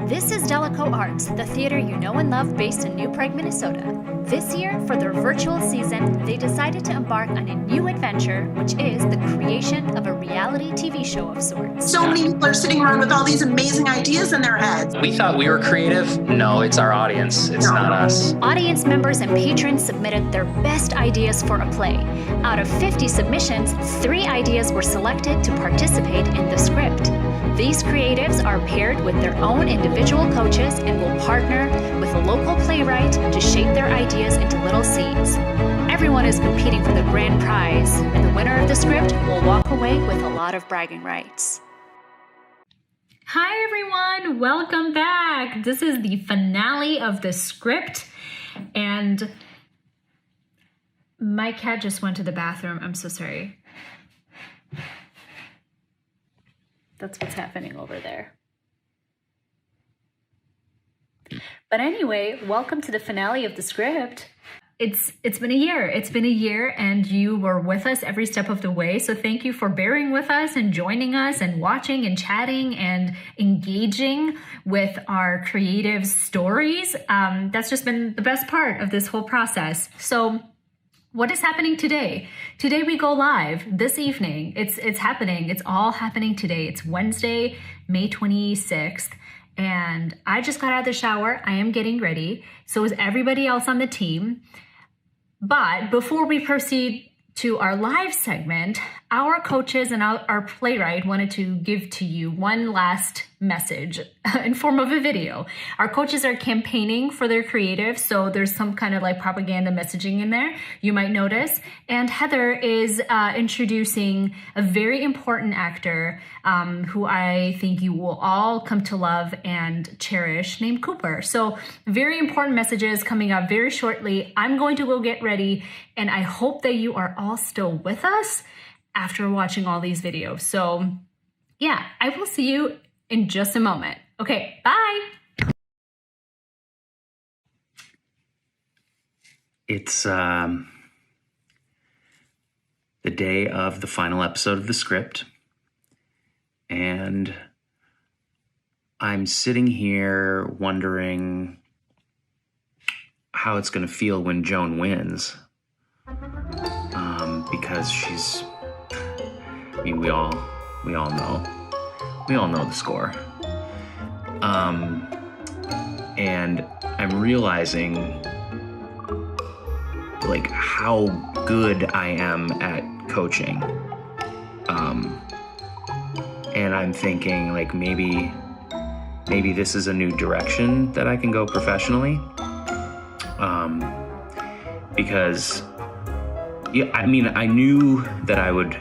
This is Daleko Arts, the theater you know and love based in New Prague, Minnesota. This year, for their virtual season, they decided to embark on a new adventure, which is the creation of a reality TV show of sorts. So many people are sitting around with all these amazing ideas in their heads. We thought we were creative. No, it's our audience. It's not us. Audience members and patrons submitted their best ideas for a play. Out of 50 submissions, 3 ideas were selected to participate in the script. These creatives are paired with their own individual coaches and will partner with a local playwright to shape their ideas into little seeds. Everyone is competing for the grand prize, and the winner of the script will walk away with a lot of bragging rights. Hi everyone, welcome back. This is the finale of the script, and my cat just went to the bathroom. I'm so sorry. That's what's happening over there. But anyway, welcome to the finale of the script. It's been a year. It's been a year and you were with us every step of the way. So thank you for bearing with us and joining us and watching and chatting and engaging with our creative stories. That's just been the best part of this whole process. So what is happening today? Today we go live this evening. It's happening. It's all happening today. It's Wednesday, May 26th. And I just got out of the shower. I am getting ready. So is everybody else on the team. But before we proceed to our live segment, our coaches and our playwright wanted to give to you one last message in form of a video. Our coaches are campaigning for their creative, so there's some kind of like propaganda messaging in there, you might notice. And Heather is introducing a very important actor who I think you will all come to love and cherish, named Cooper. So very important messages coming up very shortly. I'm going to go get ready, and I hope that you are all still with us after watching all these videos. So yeah, I will see you in just a moment. Okay, bye. It's the day of the final episode of the script, and I'm sitting here wondering how it's going to feel when Joan wins, because she's, I mean, we all know the score, and I'm realizing like how good I am at coaching, and I'm thinking like maybe this is a new direction that I can go professionally, because yeah, I mean, I knew that I would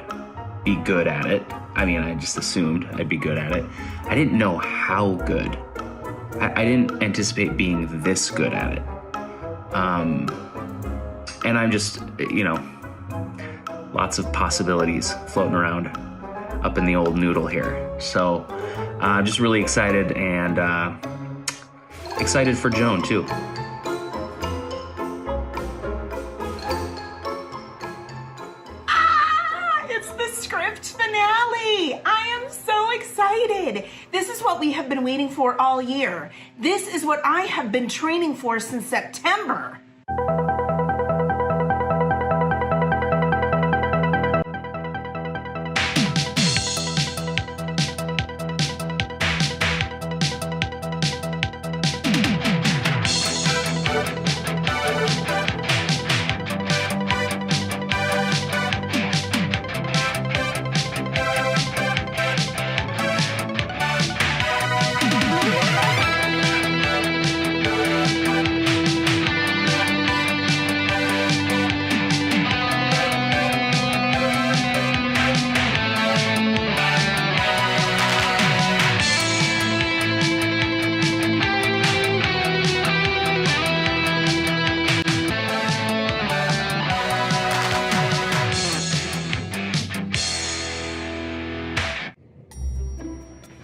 be good at it. I mean, I just assumed I'd be good at it. I didn't know how good. I didn't anticipate being this good at it. And I'm just, lots of possibilities floating around up in the old noodle here. So I'm just really excited, and excited for Joan too. This is what we have been waiting for all year. This is what I have been training for since September.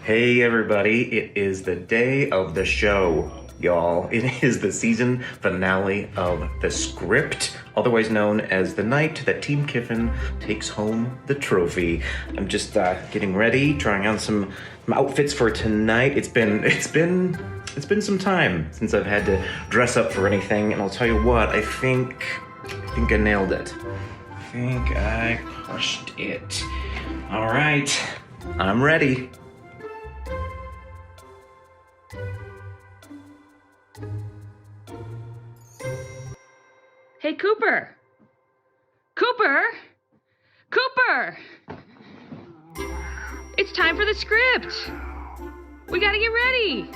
Hey everybody, it is the day of the show. y'all. It is the season finale of The Script, otherwise known as the night that Team Kiffin takes home the trophy. I'm just getting ready, trying on some outfits for tonight. It's been some time since I've had to dress up for anything, and I'll tell you what, I think I nailed it. I think I crushed it. All right, I'm ready. Hey, Cooper! Cooper! Cooper! It's time for the script! We gotta get ready!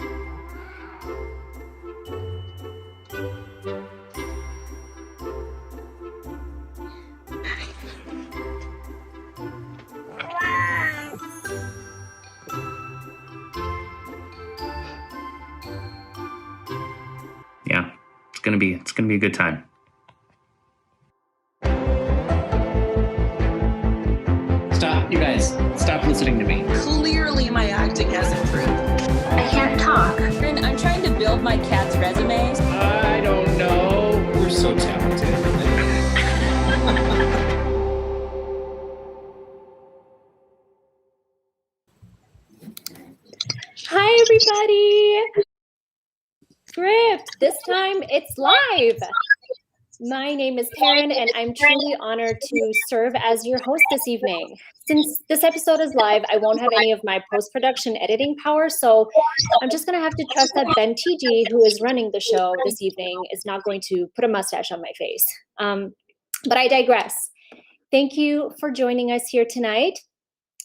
Yeah, it's gonna be a good time. Stop, you guys. Stop listening to me. Clearly, my acting has improved. I can't talk. And I'm trying to build my cat's resume. I don't know. We're so talented. Hi, everybody. Script. This time it's live. My name is Karen, and I'm truly honored to serve as your host this evening. Since this episode is live, I won't have any of my post-production editing power, so I'm just going to have to trust that Ben TG, who is running the show this evening, is not going to put a mustache on my face. But I digress. Thank you for joining us here tonight.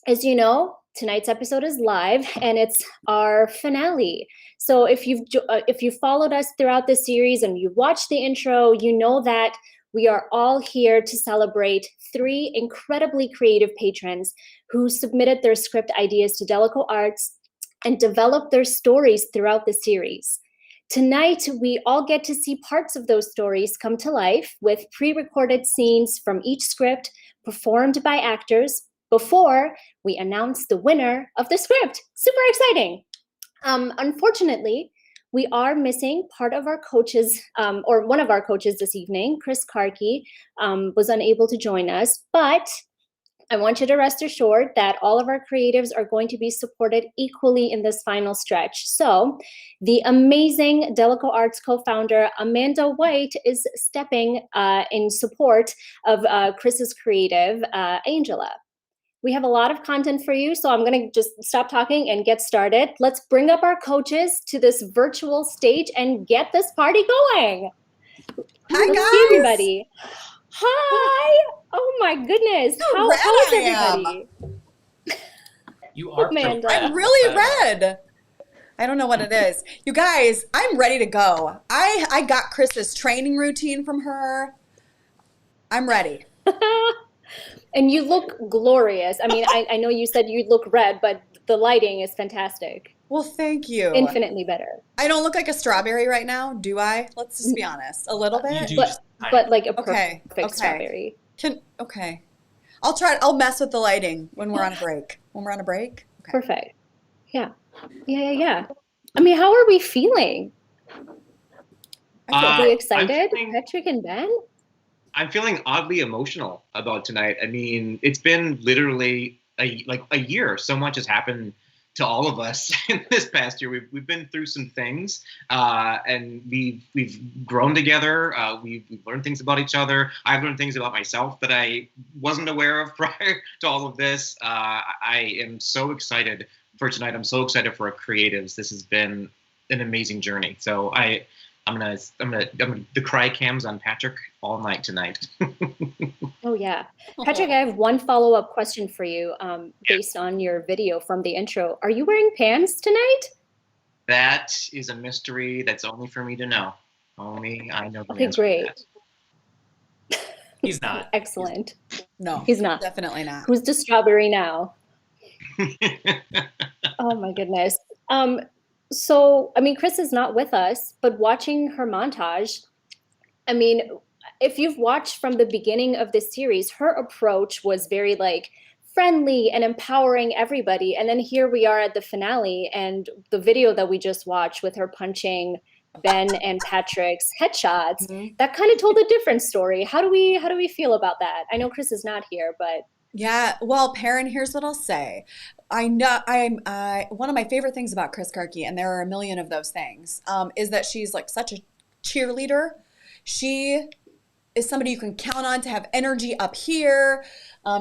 As you know, tonight's episode is live, and it's our finale. So if you've followed us throughout this series and you've watched the intro, you know that we are all here to celebrate 3 incredibly creative patrons who submitted their script ideas to Daleko Arts and developed their stories throughout the series. Tonight, we all get to see parts of those stories come to life with pre-recorded scenes from each script performed by actors before we announce the winner of the script. Super exciting. Unfortunately, we are missing part of our coaches, or one of our coaches this evening. Chris Karki was unable to join us, but I want you to rest assured that all of our creatives are going to be supported equally in this final stretch. So the amazing Daleko Arts co-founder Amanda White is stepping in support of Chris's creative, Angela. We have a lot of content for you, so I'm going to just stop talking and get started. Let's bring up our coaches to this virtual stage and get this party going. Hi, Let's guys. see everybody. Hi. Oh my goodness. How is everybody? You are Amanda. I'm really red. I don't know what it is. You guys, I'm ready to go. I got Chris's training routine from her. I'm ready. And you look glorious. I mean, I know you said you look red, but the lighting is fantastic. Well, thank you. Infinitely better. I don't look like a strawberry right now, do I? Let's just be honest. A little bit. But like a Okay, perfect strawberry. Okay. I'll mess with the lighting when we're on a break. Okay. Perfect. Yeah. I mean, how are we feeling? Are we excited, Patrick and Ben? I'm feeling oddly emotional about tonight. I mean, it's been literally a year. So much has happened to all of us in this past year. We've been through some things, and we've grown together. We've learned things about each other. I've learned things about myself that I wasn't aware of prior to all of this. I am so excited for tonight. I'm so excited for our creatives. This has been an amazing journey. So I'm gonna the cry cams on Patrick all night tonight. Oh yeah, Patrick, I have one follow-up question for you, based on your video from the intro. Are you wearing pants tonight? That is a mystery that's only for me to know. Only I know the Okay, answer great. to that. He's not. Excellent. No, He's not. Definitely not. Who's the strawberry now? Oh my goodness. So, I mean, Chris is not with us, but watching her montage, I mean, if you've watched from the beginning of this series, her approach was very like friendly and empowering everybody. And then here we are at the finale, and the video that we just watched with her punching Ben and Patrick's headshots, that kind of told a different story. How do we feel about that? I know Chris is not here, but Yeah, well, Perrin, here's what I'll say. I know one of my favorite things about Chris Karki, and there are a million of those things, is that she's like such a cheerleader. She is somebody you can count on to have energy up here.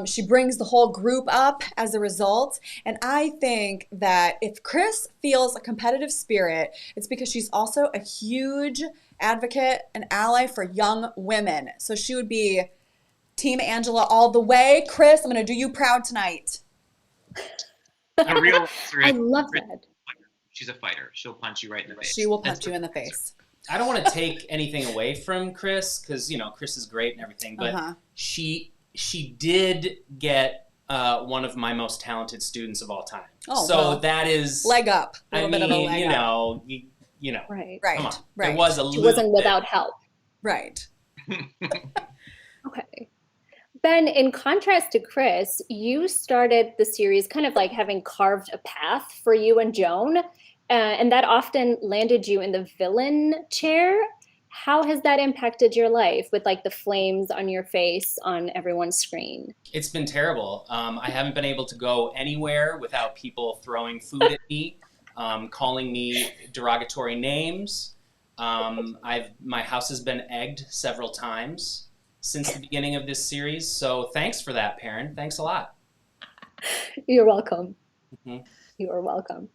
She brings the whole group up as a result. And I think that if Chris feels a competitive spirit, it's because she's also a huge advocate and ally for young women. So she would be Team Angela all the way. Chris, I'm going to do you proud tonight. A real I love that. She's a fighter. She'll punch you right in the face. She will punch you in the face. I don't want to take anything away from Chris because, Chris is great and everything, but she did get one of my most talented students of all time. Oh, so well, that is leg up. Bit of a leg up. Right. Come on. Right. It was She wasn't without help. Right. Okay. Ben, in contrast to Chris, you started the series kind of like having carved a path for you and Joan, and that often landed you in the villain chair. How has that impacted your life with like the flames on your face on everyone's screen? It's been terrible. I haven't been able to go anywhere without people throwing food at me, calling me derogatory names. My house has been egged several times since the beginning of this series. So thanks for that, Perrin. Thanks a lot. You're welcome. Mm-hmm. You are welcome.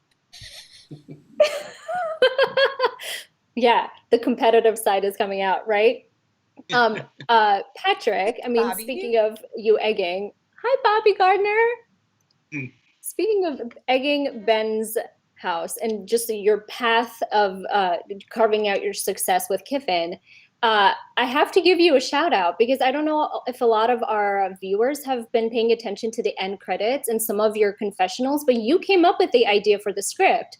Yeah, the competitive side is coming out, right? Patrick, Bobby. Speaking of you egging, hi, Bobby Gardner. Speaking of egging Ben's house and just your path of carving out your success with Kiffin, I have to give you a shout out because I don't know if a lot of our viewers have been paying attention to the end credits and some of your confessionals, but you came up with the idea for the script.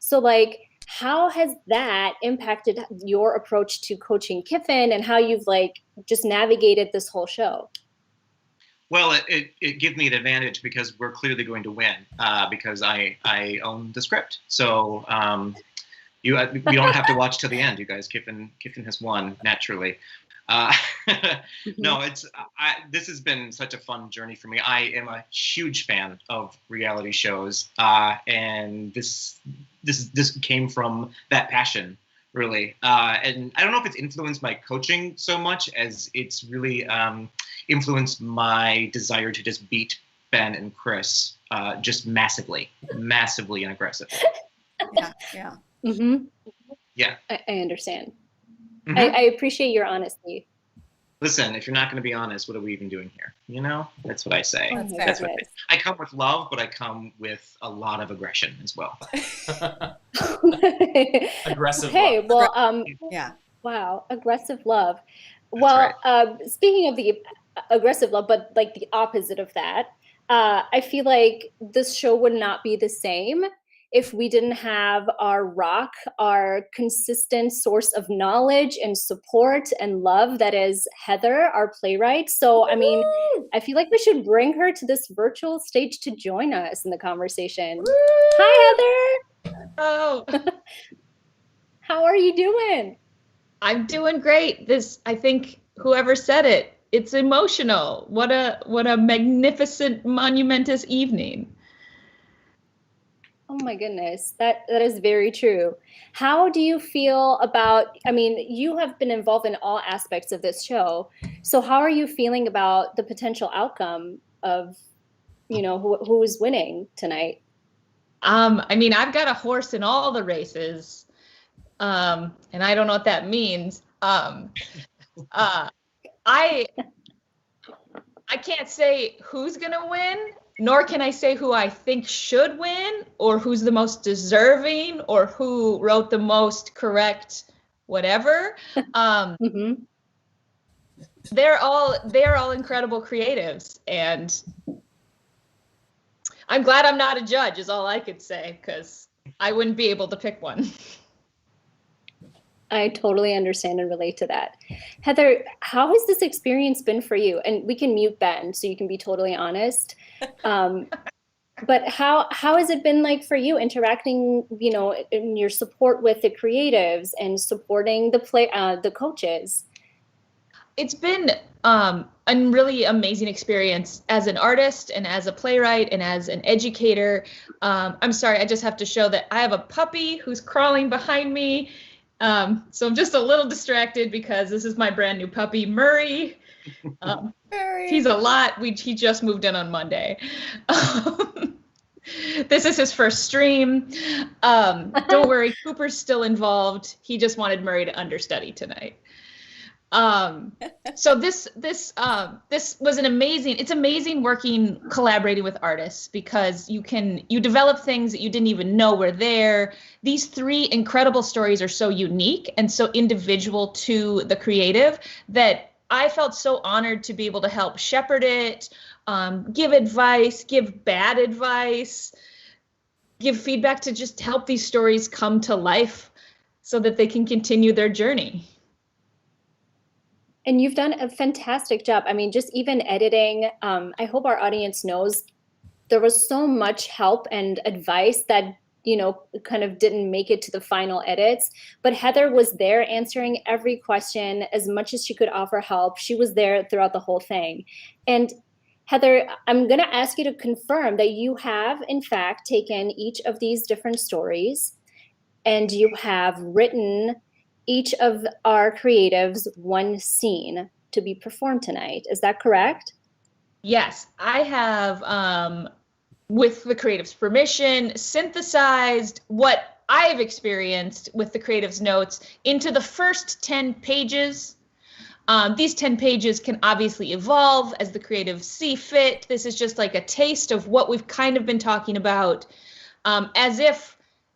So like, how has that impacted your approach to coaching Kiffin and how you've like just navigated this whole show? Well, it gives me an advantage because we're clearly going to win because I own the script. So you don't have to watch till the end, you guys. Kiffin has won naturally. No, this has been such a fun journey for me. I am a huge fan of reality shows, and this came from that passion, really. And I don't know if it's influenced my coaching so much as it's really influenced my desire to just beat Ben and Chris just massively and aggressively. Yeah. Mm-hmm. Yeah. I understand. Mm-hmm. I appreciate your honesty. Listen, if you're not going to be honest, what are we even doing here? That's what I say. That's what I come with love, but I come with a lot of aggression as well. Aggressive okay, love. Well, yeah. Wow, aggressive love. That's well, right. Speaking of the aggressive love, but like the opposite of that, I feel like this show would not be the same if we didn't have our rock, our consistent source of knowledge and support and love that is Heather, our playwright. So, I feel like we should bring her to this virtual stage to join us in the conversation. Hi, Heather. Oh, How are you doing? I'm doing great. I think whoever said it, it's emotional. What a magnificent, monumentous evening. Oh my goodness, that is very true. How do you feel about, you have been involved in all aspects of this show. So how are you feeling about the potential outcome of, who is winning tonight? I've got a horse in all the races. And I don't know what that means. I can't say who's going to win. Nor can I say who I think should win or who's the most deserving or who wrote the most correct whatever. Mm-hmm. They're all incredible creatives, and I'm glad I'm not a judge is all I could say, because I wouldn't be able to pick one. I totally understand and relate to that. Heather, how has this experience been for you? And we can mute Ben so you can be totally honest. But how has it been like for you interacting, you know, in your support with the creatives and supporting the coaches? It's been a really amazing experience as an artist and as a playwright and as an educator. I'm sorry, I just have to show that I have a puppy who's crawling behind me. So I'm just a little distracted because this is my brand new puppy, Murray. He's a lot. He just moved in on Monday. This is his first stream. Don't worry, Cooper's still involved. He just wanted Murray to understudy tonight. So this was it's amazing collaborating with artists, because you develop things that you didn't even know were there. These 3 incredible stories are so unique and so individual to the creative that I felt so honored to be able to help shepherd it, give advice, give bad advice, give feedback to just help these stories come to life so that they can continue their journey. And you've done a fantastic job. I mean, just even editing, I hope our audience knows there was so much help and advice that, you know, kind of didn't make it to the final edits. But Heather was there answering every question as much as she could offer help. She was there throughout the whole thing. And Heather, I'm going to ask you to confirm that you have, in fact, taken each of these different stories and you have written each of our creatives one scene to be performed tonight. Is that correct? Yes, I have, with the creative's permission, synthesized what I've experienced with the creative's notes into the first 10 pages. These 10 pages can obviously evolve as the creatives see fit. This is just like a taste of what we've kind of been talking about, as if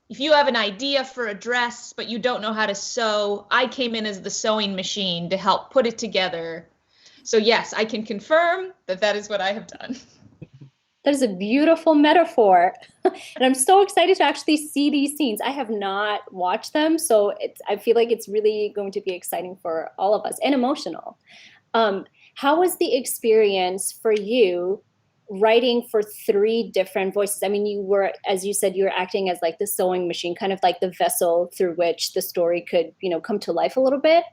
you have an idea for a dress, but you don't know how to sew, I came in as the sewing machine to help put it together. So yes, I can confirm that that is what I have done. That is a beautiful metaphor. And I'm so excited to actually see these scenes. I have not watched them, so I feel like it's really going to be exciting for all of us and emotional. How was the experience for you writing for 3 different voices? I mean, you were, as you said, you were acting as like the sewing machine, kind of like the vessel through which the story could, you know, come to life a little bit.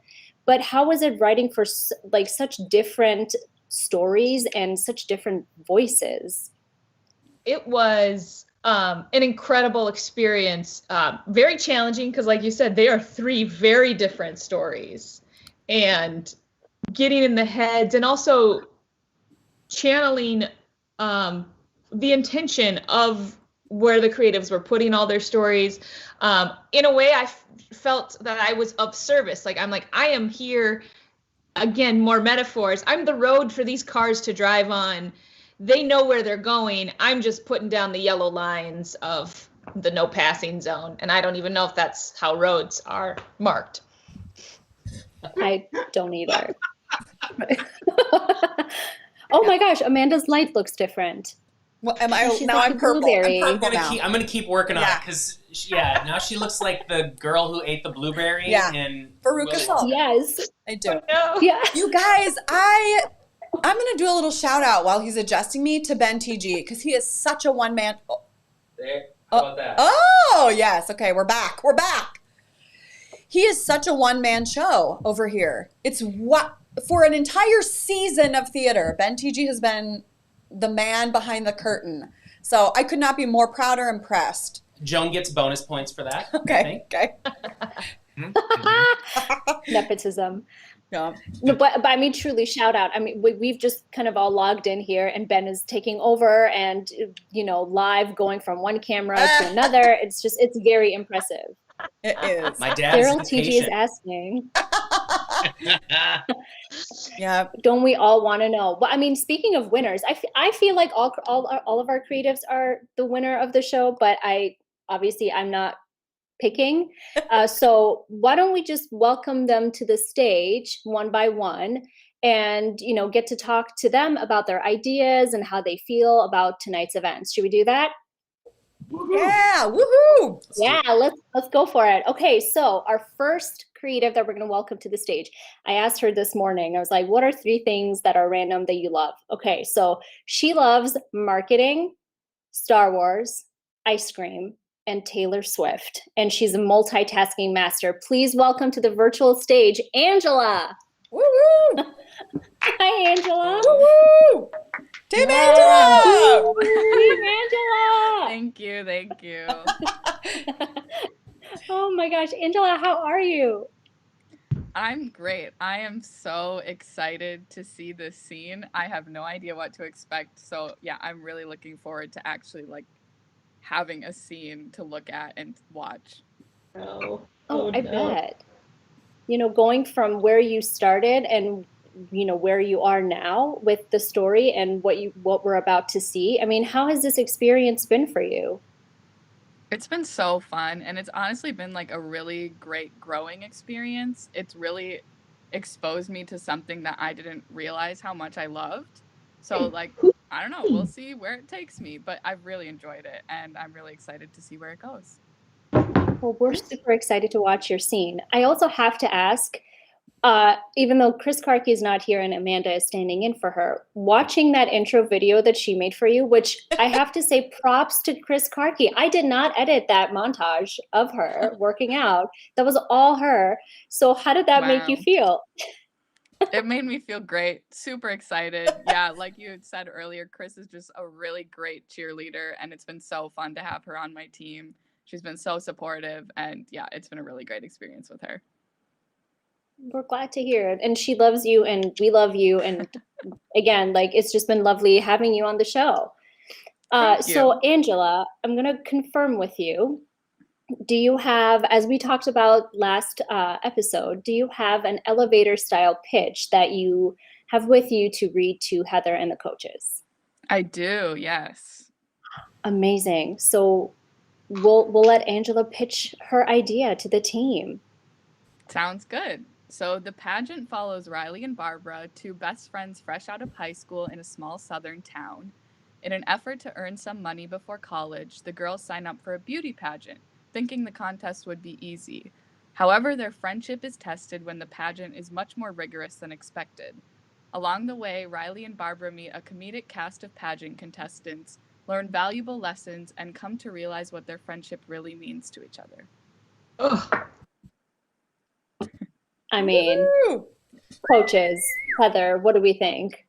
But how was it writing for like such different stories and such different voices? It was an incredible experience, very challenging because, like you said, they are 3 very different stories, and getting in the heads and also channeling the intention of where the creatives were putting all their stories. In a way, I felt that I was of service. Like, I'm like, I am here, again, more metaphors. I'm the road for these cars to drive on. They know where they're going. I'm just putting down the yellow lines of the no passing zone. And I don't even know if that's how roads are marked. I don't either. Oh my gosh, Amanda's light looks different. Well, am I She's now? like I'm a purple. blueberry. I'm purple now. I'm gonna keep working on it because now she looks like the girl who ate the blueberry. Yeah. In Veruca Salt. Yes, I do. No. yeah. You guys, I'm gonna do a little shout out while he's adjusting me to Ben TG because he is such a one man. There. How about that? Oh yes. Okay, we're back. We're back. He is such a one man show over here. It's what for an entire season of theater, Ben TG has been the man behind the curtain. So I could not be more proud or impressed. Joan gets bonus points for that. Okay. Okay. Nepotism. Yeah. No, but I mean, truly, shout out. I mean, we've just kind of all logged in here, and Ben is taking over, and you know, live going from one camera to another. It's very impressive. It is. My dad's Daryl TG is asking. Yeah. Don't we all want to know? Well, I mean, speaking of winners, I feel like all of our creatives are the winner of the show, but I'm not picking. So why don't we just welcome them to the stage one by one and, you know, get to talk to them about their ideas and how they feel about tonight's events. Should we do that? Yeah. Woohoo. Yeah, let's go for it. Okay, so our first creative that we're going to welcome to the stage, I asked her this morning, I was like, what are 3 things that are random that you love? Okay, so she loves marketing, Star Wars, ice cream, and Taylor Swift. And she's a multitasking master. Please welcome to the virtual stage, Angela. Woo woo! Hi, Angela. Woo woo! Team Angela! Team Angela! Thank you, thank you. Oh my gosh, Angela, how are you? I'm great. I am so excited to see this scene. I have no idea what to expect. So yeah, I'm really looking forward to actually like having a scene to look at and watch. I bet. You know, going from where you started and you know where you are now with the story and what we're about to see. I mean, how has this experience been for you? It's been so fun, and it's honestly been like a really great growing experience. It's really exposed me to something that I didn't realize how much I loved. So like, I don't know, we'll see where it takes me, but I've really enjoyed it, and I'm really excited to see where it goes. Well, we're super excited to watch your scene. I also have to ask, even though Chris Karki is not here and Amanda is standing in for her, watching that intro video that she made for you, which I have to say props to Chris Karki. I did not edit that montage of her working out. That was all her. So how did that make you feel? It made me feel great. Super excited. Yeah, like you had said earlier, Chris is just a really great cheerleader, and it's been so fun to have her on my team. She's been so supportive, and yeah, it's been a really great experience with her. We're glad to hear it. And she loves you and we love you. And again, like it's just been lovely having you on the show. So Angela, I'm going to confirm with you. Do you have, as we talked about last episode, do you have an elevator style pitch that you have with you to read to Heather and the coaches? I do, yes. Amazing. So we'll let Angela pitch her idea to the team. Sounds good. So the pageant follows Riley and Barbara, two best friends fresh out of high school in a small southern town. In an effort to earn some money before college, the girls sign up for a beauty pageant, thinking the contest would be easy. However, their friendship is tested when the pageant is much more rigorous than expected. Along the way, Riley and Barbara meet a comedic cast of pageant contestants, learn valuable lessons, and come to realize what their friendship really means to each other. Ugh. I mean, coaches, Heather, what do we think?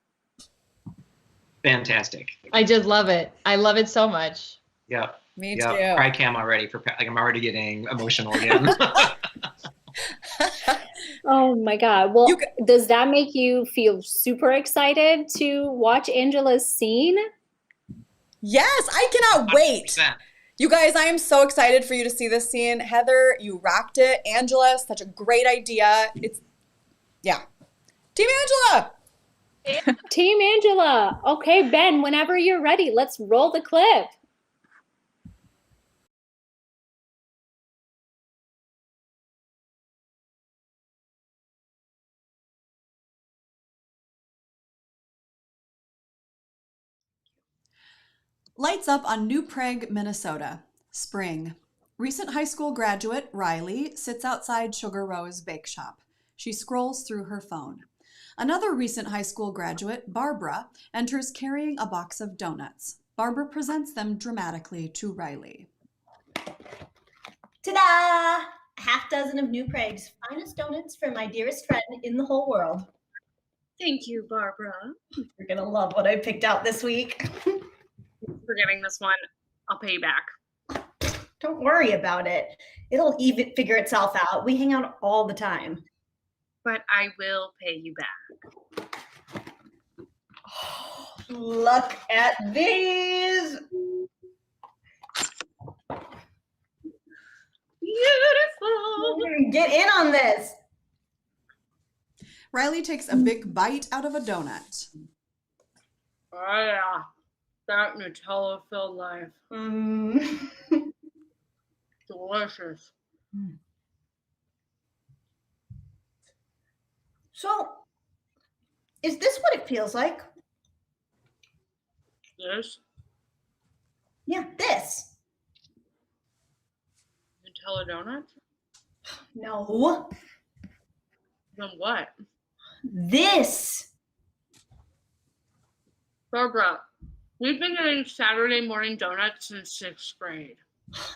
Fantastic. I just love it. I love it so much. Yeah. Me too. Cry cam already like I'm already getting emotional again. Oh my God. Well, does that make you feel super excited to watch Angela's scene? Yes, I cannot wait. 100%. You guys, I am so excited for you to see this scene. Heather, you rocked it. Angela, such a great idea. Yeah. Team Angela. Team Angela. Okay, Ben, whenever you're ready, let's roll the clip. Lights up on New Prague, Minnesota. Spring. Recent high school graduate, Riley, sits outside Sugar Rose Bake Shop. She scrolls through her phone. Another recent high school graduate, Barbara, enters carrying a box of donuts. Barbara presents them dramatically to Riley. Ta-da! A half dozen of New Prague's finest donuts for my dearest friend in the whole world. Thank you, Barbara. You're gonna love what I picked out this week. For getting this one. I'll pay you back. Don't worry about it. It'll even figure itself out. We hang out all the time. But I will pay you back. Oh, look at these. Beautiful. Get in on this. Riley takes a big bite out of a donut. Oh yeah, that Nutella-filled life. Delicious. So, is this what it feels like? This? Yeah, this. Nutella donut? No. Then what? This. Barbara, We've been getting Saturday morning donuts since 6th grade.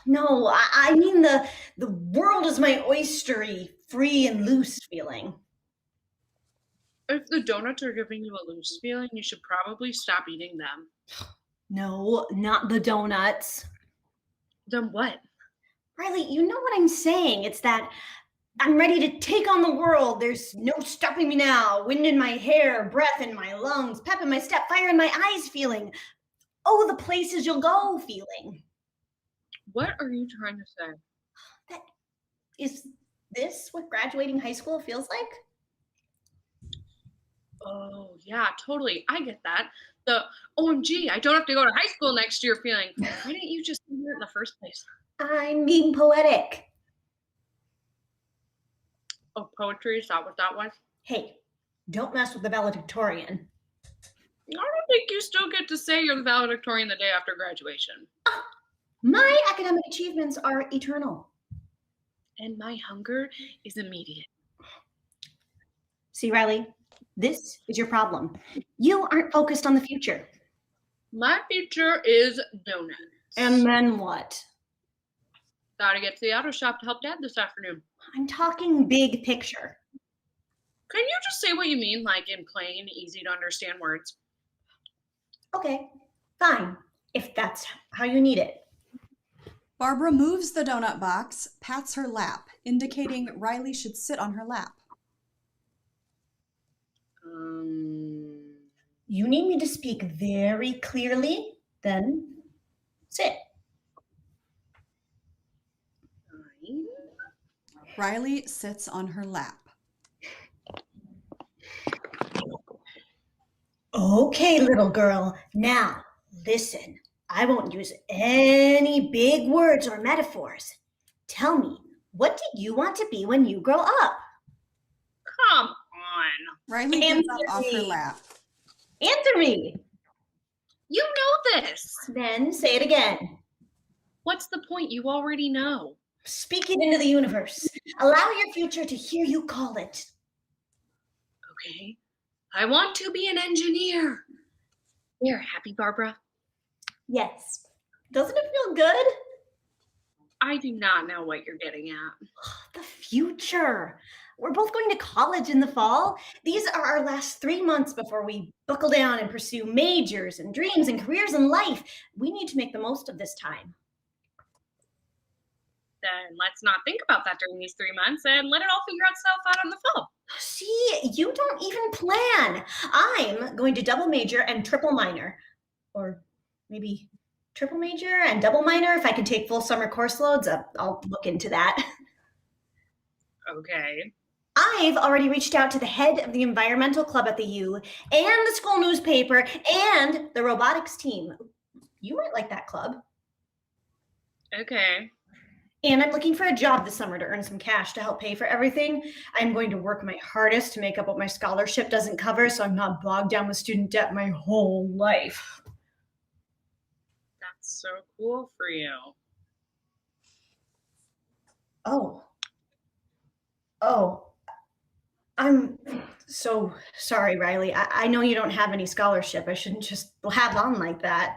No, I mean the world is my oystery, free and loose feeling. If the donuts are giving you a loose feeling, you should probably stop eating them. No, not the donuts. Then what? Riley, you know what I'm saying. It's that I'm ready to take on the world. There's no stopping me now. Wind in my hair, breath in my lungs, pep in my step, fire in my eyes feeling. Oh, the places you'll go feeling. What are you trying to say? Is this what graduating high school feels like? Oh, yeah, totally. I get that. The OMG, I don't have to go to high school next year feeling. Why didn't you just do it in the first place? I'm being poetic. Oh, poetry, is that what that was? Hey, don't mess with the valedictorian. I don't think you still get to say you're the valedictorian the day after graduation. My academic achievements are eternal. And my hunger is immediate. See, Riley, this is your problem. You aren't focused on the future. My future is donuts. And then what? Gotta get to the auto shop to help Dad this afternoon. I'm talking big picture. Can you just say what you mean, like in plain, easy to understand words? Okay, fine, if that's how you need it. Barbara moves the donut box, pats her lap, indicating Riley should sit on her lap. You need me to speak very clearly, then sit. Riley sits on her lap. Okay, little girl, now listen. I won't use any big words or metaphors. Tell me, what do you want to be when you grow up? Come on. Riley gets up off her lap. Answer me. You know this. Then say it again. What's the point? You already know. Speak it into the universe. Allow your future to hear you call it. Okay. I want to be an engineer. There, happy, Barbara? Yes. Doesn't it feel good? I do not know what you're getting at. The future. We're both going to college in the fall. These are our last 3 months before we buckle down and pursue majors and dreams and careers in life. We need to make the most of this time. Then let's not think about that during these 3 months and let it all figure itself out in the fall. See, you don't even plan. I'm going to double major and triple minor. Or maybe triple major and double minor if I can take full summer course loads. I'll look into that. Okay. I've already reached out to the head of the environmental club at the U and the school newspaper and the robotics team. You might like that club. Okay. And I'm looking for a job this summer to earn some cash to help pay for everything. I'm going to work my hardest to make up what my scholarship doesn't cover so I'm not bogged down with student debt my whole life. That's so cool for you. Oh, I'm so sorry, Riley. I know you don't have any scholarship. I shouldn't just blab on like that.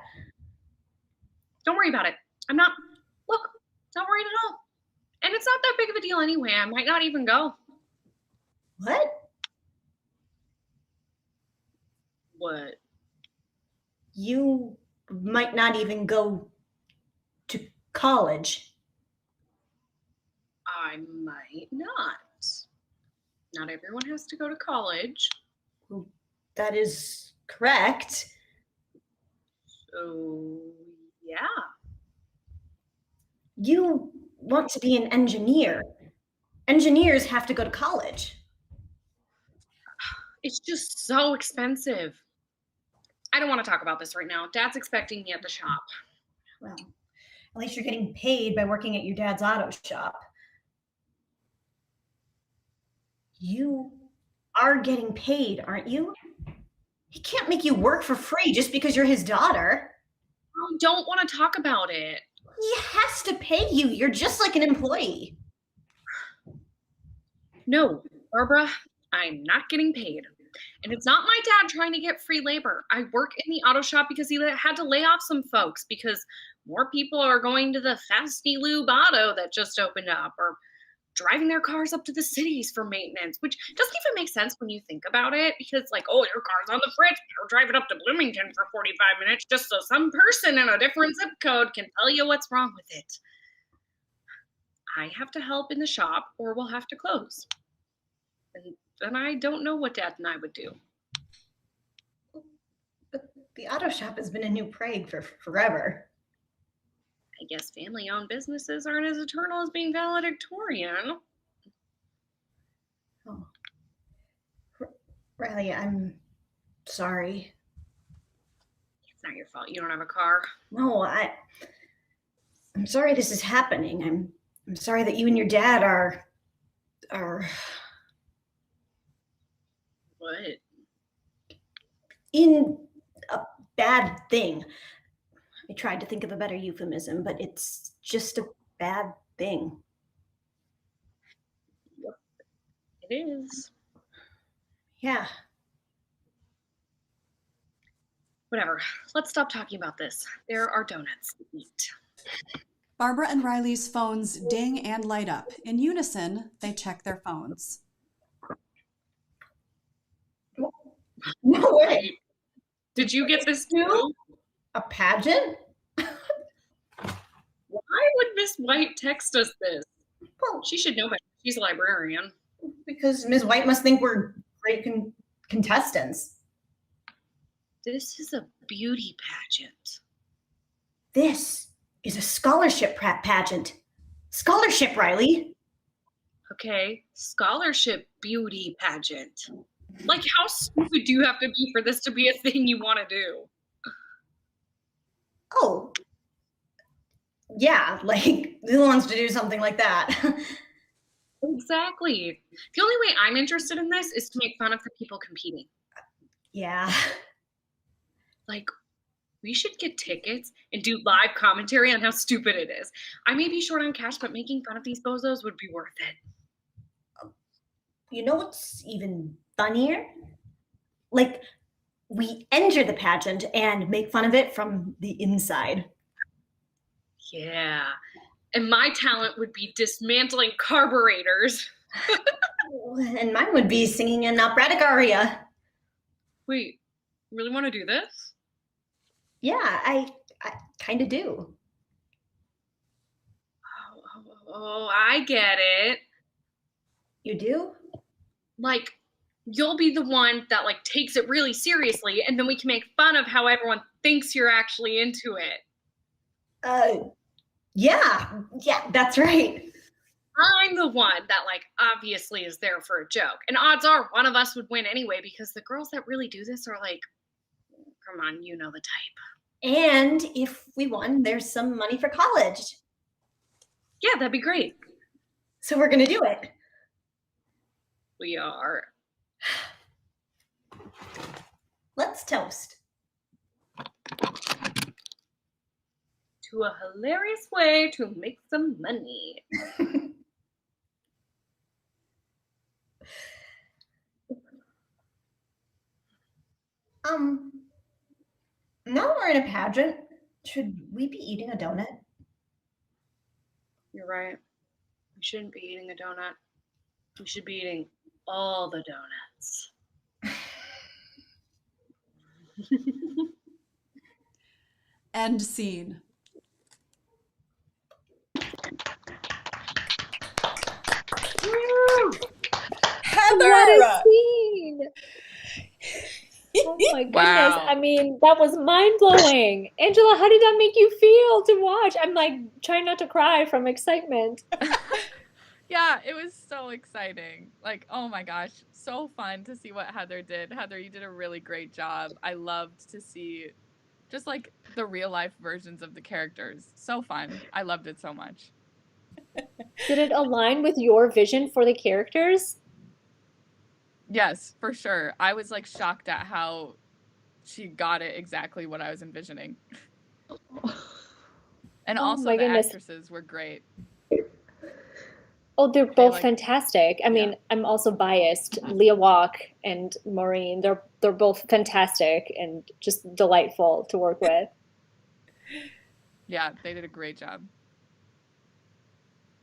Don't worry about it. Look, not worried at all. And it's not that big of a deal anyway. I might not even go. What? What? You might not even go to college. I might not. Not everyone has to go to college. That is correct. So, yeah. You want to be an engineer. Engineers have to go to college. It's just so expensive. I don't want to talk about this right now. Dad's expecting me at the shop. Well, at least you're getting paid by working at your dad's auto shop. You are getting paid, aren't you? He can't make you work for free just because you're his daughter. I don't want to talk about it. He has to pay you. You're just like an employee. No, Barbara, I'm not getting paid. And it's not my dad trying to get free labor. I work in the auto shop because he had to lay off some folks because more people are going to the Fasty Lube Auto that just opened up, or driving their cars up to the cities for maintenance, which doesn't even make sense when you think about it, because like, oh, your car's on the fritz, or drive it up to Bloomington for 45 minutes just so some person in a different zip code can tell you what's wrong with it. I have to help in the shop or we'll have to close. And then I don't know what Dad and I would do. But the auto shop has been a new Prague for forever. I guess family-owned businesses aren't as eternal as being valedictorian. Oh. Riley, I'm sorry. It's not your fault. You don't have a car. No, I'm sorry this is happening. I'm sorry that you and your dad are What? in a bad thing. I tried to think of a better euphemism, but it's just a bad thing. It is. Yeah. Whatever. Let's stop talking about this. There are donuts to eat. Barbara and Riley's phones ding and light up. In unison, they check their phones. No way. Did you get this too? A pageant? Why would Miss White text us this? Well, she should know better. She's a librarian. Because Ms. White must think we're great contestants. This is a beauty pageant. This is a scholarship pageant. Scholarship, Riley. Okay, scholarship beauty pageant. Like, how stupid do you have to be for this to be a thing you want to do? Oh. Yeah, like, who wants to do something like that? Exactly. The only way I'm interested in this is to make fun of the people competing. Yeah. Like, we should get tickets and do live commentary on how stupid it is. I may be short on cash, but making fun of these bozos would be worth it. You know what's even funnier? Like, we enter the pageant and make fun of it from the inside. Yeah. And my talent would be dismantling carburetors. And mine would be singing an operatic aria. Wait, you really want to do this? Yeah, I kind of do. Oh, I get it. You do? Like, you'll be the one that, like, takes it really seriously, and then we can make fun of how everyone thinks you're actually into it. Yeah, that's right. I'm the one that, like, obviously is there for a joke. And odds are one of us would win anyway, because the girls that really do this are like, come on, you know the type. And if we won, there's some money for college. Yeah, that'd be great. So we're going to do it. We are. Let's toast. To a hilarious way to make some money. Now we're in a pageant. Should we be eating a donut? You're right. We shouldn't be eating a donut. We should be eating all the donuts. End scene. Heather! What a scene! Oh my goodness. Wow. I mean, that was mind-blowing. Angela, how did that make you feel to watch? I'm like trying not to cry from excitement. Yeah, it was so exciting. Like, oh my gosh, so fun to see what Heather did. Heather, you did a really great job. I loved to see just like the real life versions of the characters. So fun. I loved it so much. Did it align with your vision for the characters? Yes, for sure. I was like shocked at how she got it exactly what I was envisioning. And Oh also my the goodness. actresses were great. Oh, they're both like- fantastic. I mean, I'm also biased. Leah Walk and Maureen, they're both fantastic and just delightful to work with. Yeah, they did a great job.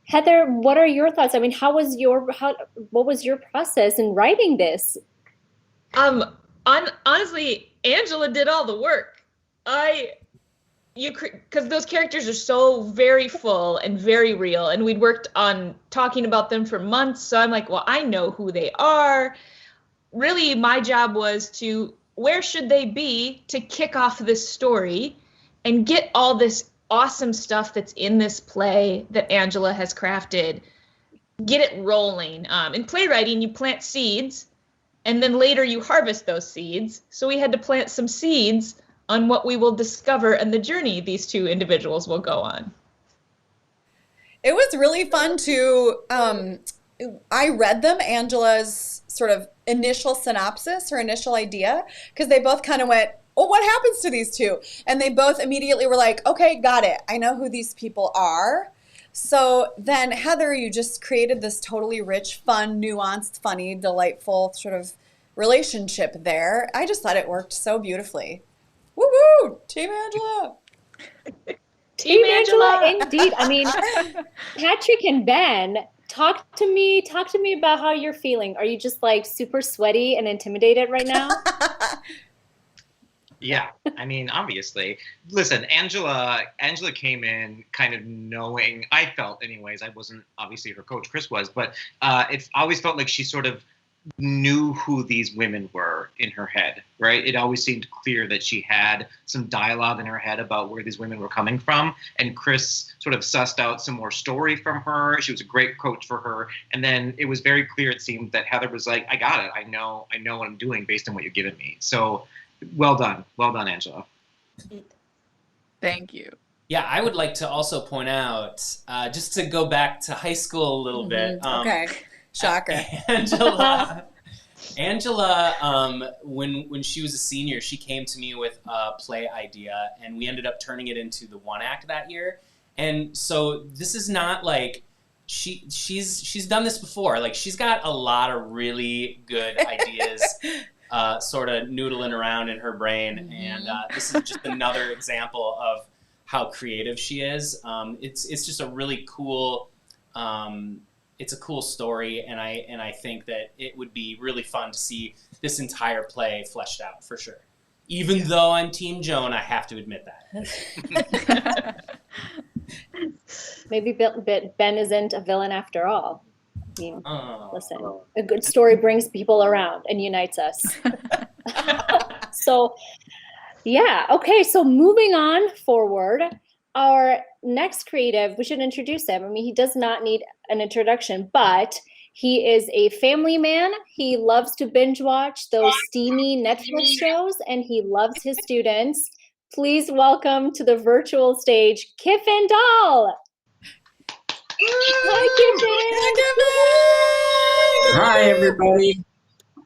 Heather, what are your thoughts? I mean, what was your process in writing this? Honestly, Angela did all the work. Because those characters are so very full and very real, and we'd worked on talking about them for months. So I'm like, well, I know who they are. Really, my job was where should they be to kick off this story and get all this awesome stuff that's in this play that Angela has crafted, get it rolling. In playwriting, you plant seeds, and then later you harvest those seeds. So we had to plant some seeds on what we will discover and the journey these two individuals will go on. It was really fun to, I read them, Angela's sort of initial synopsis, her initial idea, because they both kind of went, oh, what happens to these two? And they both immediately were like, okay, got it. I know who these people are. So then, Heather, you just created this totally rich, fun, nuanced, funny, delightful sort of relationship there. I just thought it worked so beautifully. Woo-woo! Team Angela! Team Angela, indeed. I mean, Patrick and Ben, talk to me about how you're feeling. Are you just like super sweaty and intimidated right now? Yeah, I mean, obviously. Listen, Angela came in kind of knowing, I felt anyways, I wasn't obviously her coach, Chris was, but it always felt like she sort of knew who these women were in her head, right? It always seemed clear that she had some dialogue in her head about where these women were coming from. And Chris sort of sussed out some more story from her. She was a great coach for her. And then it was very clear, it seemed, that Heather was like, I got it. I know what I'm doing based on what you're giving me. So well done, Angela. Thank you. Yeah, I would like to also point out, just to go back to high school a little bit. Okay. Shocker. Angela, when she was a senior, she came to me with a play idea, and we ended up turning it into the one act that year. And so this is not like she's done this before. Like, she's got a lot of really good ideas sort of noodling around in her brain, and this is just another example of how creative she is. It's just a really cool. It's a cool story, and I think that it would be really fun to see this entire play fleshed out for sure. Even though I'm Team Joan, I have to admit that. Maybe Ben isn't a villain after all. I mean, listen, a good story brings people around and unites us. So, yeah, okay. So moving on forward. Our next creative, we should introduce him. I mean, he does not need an introduction, but he is a family man. He loves to binge watch those steamy Netflix shows, and he loves his students. Please welcome to the virtual stage, Kiffin Dahl. Hi, Kiffin. Hi, everybody.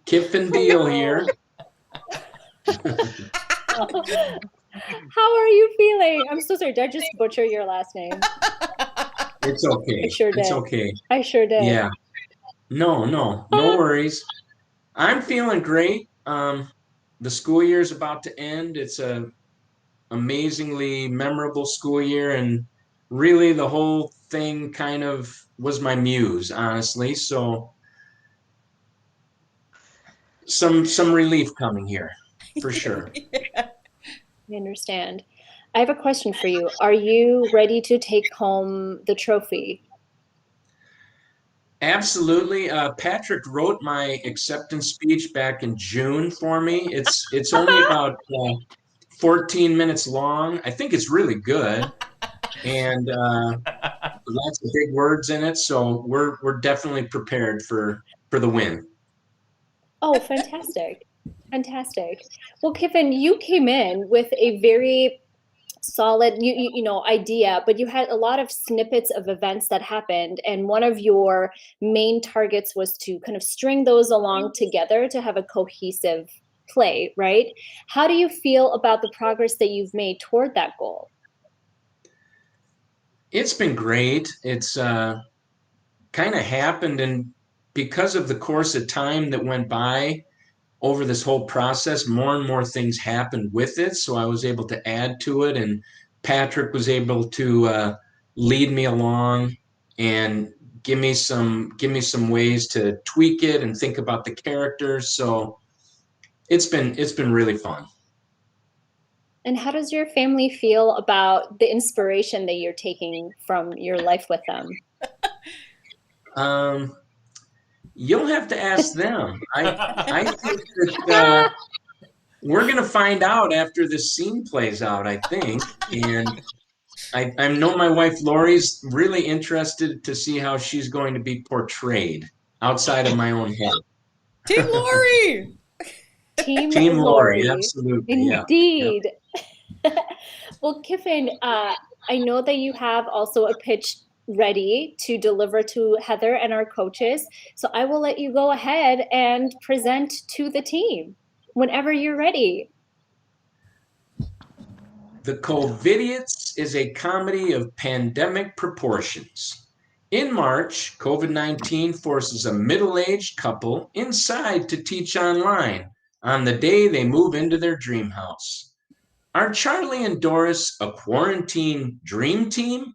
Kiffin Deal here. How are you feeling? I'm so sorry. Did I just butcher your last name? It's okay. I sure did. It's okay. I sure did. Yeah. No worries. I'm feeling great. The school year is about to end. It's a amazingly memorable school year, and really the whole thing kind of was my muse, honestly. So some relief coming here for sure. I understand. I have a question for you. Are you ready to take home the trophy? Absolutely. Patrick wrote my acceptance speech back in June for me. It's only about 14 minutes long. I think it's really good, and lots of big words in it. So we're definitely prepared for the win. Oh, fantastic. Fantastic. Well, Kiffin, you came in with a very solid idea, but you had a lot of snippets of events that happened, and one of your main targets was to kind of string those along together to have a cohesive play, right? How do you feel about the progress that you've made toward that goal? It's been great. It's kind of happened, and because of the course of time that went by over this whole process, more and more things happened with it. So I was able to add to it, and Patrick was able to lead me along and give me some ways to tweak it and think about the characters. So it's been really fun. And how does your family feel about the inspiration that you're taking from your life with them? You'll have to ask them. I think that we're going to find out after this scene plays out, I think. And I know my wife Lori's really interested to see how she's going to be portrayed outside of my own head. Team Lori! Team Lori, absolutely. Indeed. Yeah. Well, Kiffin, I know that you have also a pitch ready to deliver to Heather and our coaches. So I will let you go ahead and present to the team whenever you're ready. The Covidiots is a comedy of pandemic proportions. In March, COVID-19 forces a middle-aged couple inside to teach online on the day they move into their dream house. Are Charlie and Doris a quarantine dream team?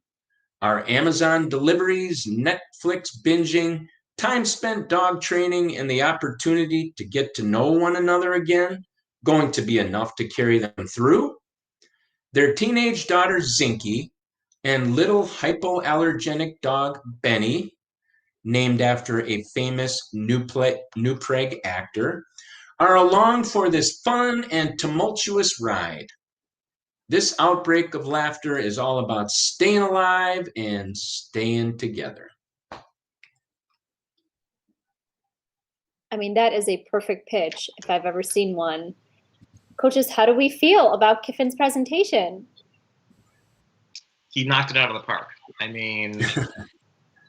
Are Amazon deliveries, Netflix binging, time spent dog training, and the opportunity to get to know one another again going to be enough to carry them through? Their teenage daughter Zinky and little hypoallergenic dog Benny, named after a famous New Prague actor, are along for this fun and tumultuous ride. This outbreak of laughter is all about staying alive and staying together. I mean, that is a perfect pitch if I've ever seen one. Coaches, how do we feel about Kiffin's presentation? He knocked it out of the park. I mean,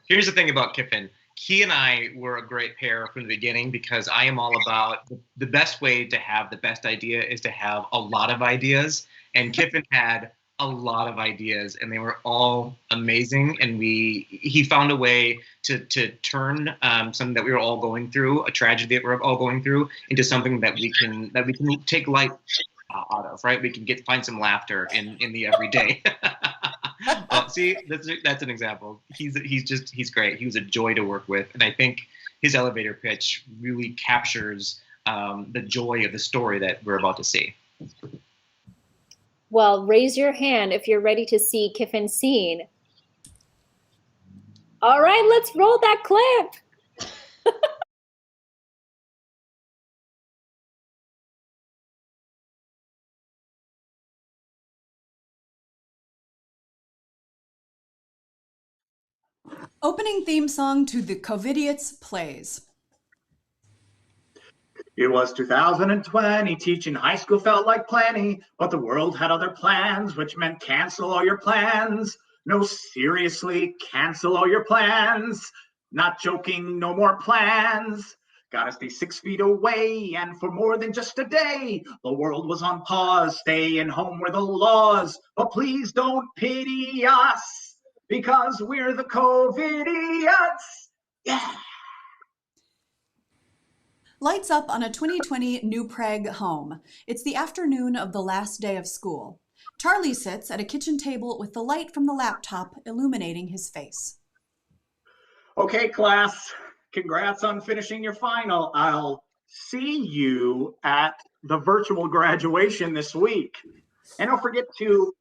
here's the thing about Kiffin. He and I were a great pair from the beginning because I am all about the best way to have the best idea is to have a lot of ideas. And Kiffin had a lot of ideas and they were all amazing. And he found a way to turn something that we were all going through, a tragedy that we're all going through, into something that we can take light out of, right? We can find some laughter in the everyday. See, that's an example. He's great. He was a joy to work with, and I think his elevator pitch really captures the joy of the story that we're about to see. Well, raise your hand if you're ready to see Kiffin's scene. All right, let's roll that clip. Opening theme song to the Covidiots plays. It was 2020, teaching high school felt like plenty, but the world had other plans, which meant cancel all your plans. No, seriously, cancel all your plans. Not joking, no more plans. Gotta stay 6 feet away, and for more than just a day, the world was on pause, staying home were the laws. But please don't pity us, because we're the Covidiots. Yeah. Lights up on a 2020 New Prague home. It's the afternoon of the last day of school. Charlie sits at a kitchen table with the light from the laptop illuminating his face. Okay, class, congrats on finishing your final. I'll see you at the virtual graduation this week. And don't forget to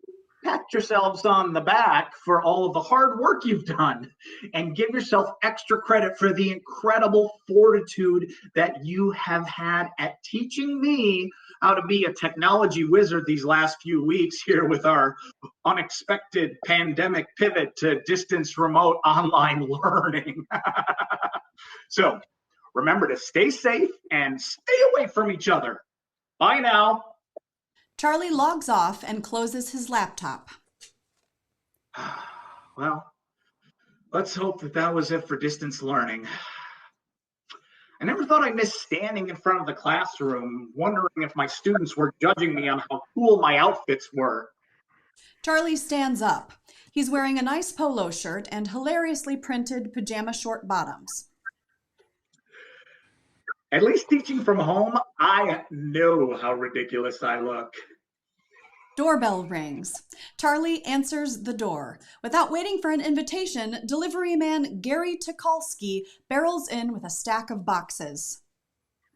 pat yourselves on the back for all of the hard work you've done and give yourself extra credit for the incredible fortitude that you have had at teaching me how to be a technology wizard these last few weeks here with our unexpected pandemic pivot to distance remote online learning. So remember to stay safe and stay away from each other. Bye now. Charlie logs off and closes his laptop. Well, let's hope that was it for distance learning. I never thought I'd miss standing in front of the classroom, wondering if my students were judging me on how cool my outfits were. Charlie stands up. He's wearing a nice polo shirt and hilariously printed pajama short bottoms. At least teaching from home, I know how ridiculous I look. Doorbell rings. Charlie answers the door. Without waiting for an invitation, delivery man Gary Tukalski barrels in with a stack of boxes.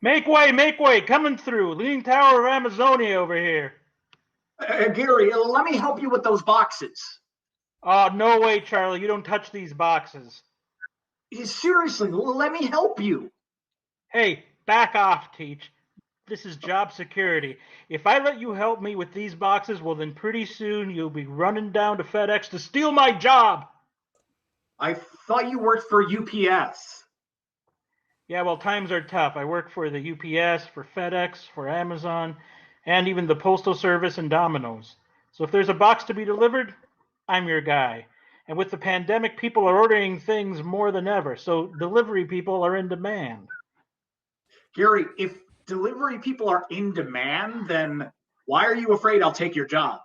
Make way, coming through. Leaning Tower of Amazonia over here. Gary, let me help you with those boxes. Oh, no way, Charlie. You don't touch these boxes. Seriously, let me help you. Hey, back off, Teach. This is job security. If I let you help me with these boxes, well, then pretty soon you'll be running down to FedEx to steal my job. I thought you worked for UPS. Yeah, well, times are tough. I work for the UPS, for FedEx, for Amazon, and even the Postal Service and Domino's. So if there's a box to be delivered, I'm your guy. And with the pandemic, people are ordering things more than ever, so delivery people are in demand. Gary, if delivery people are in demand, then why are you afraid I'll take your job?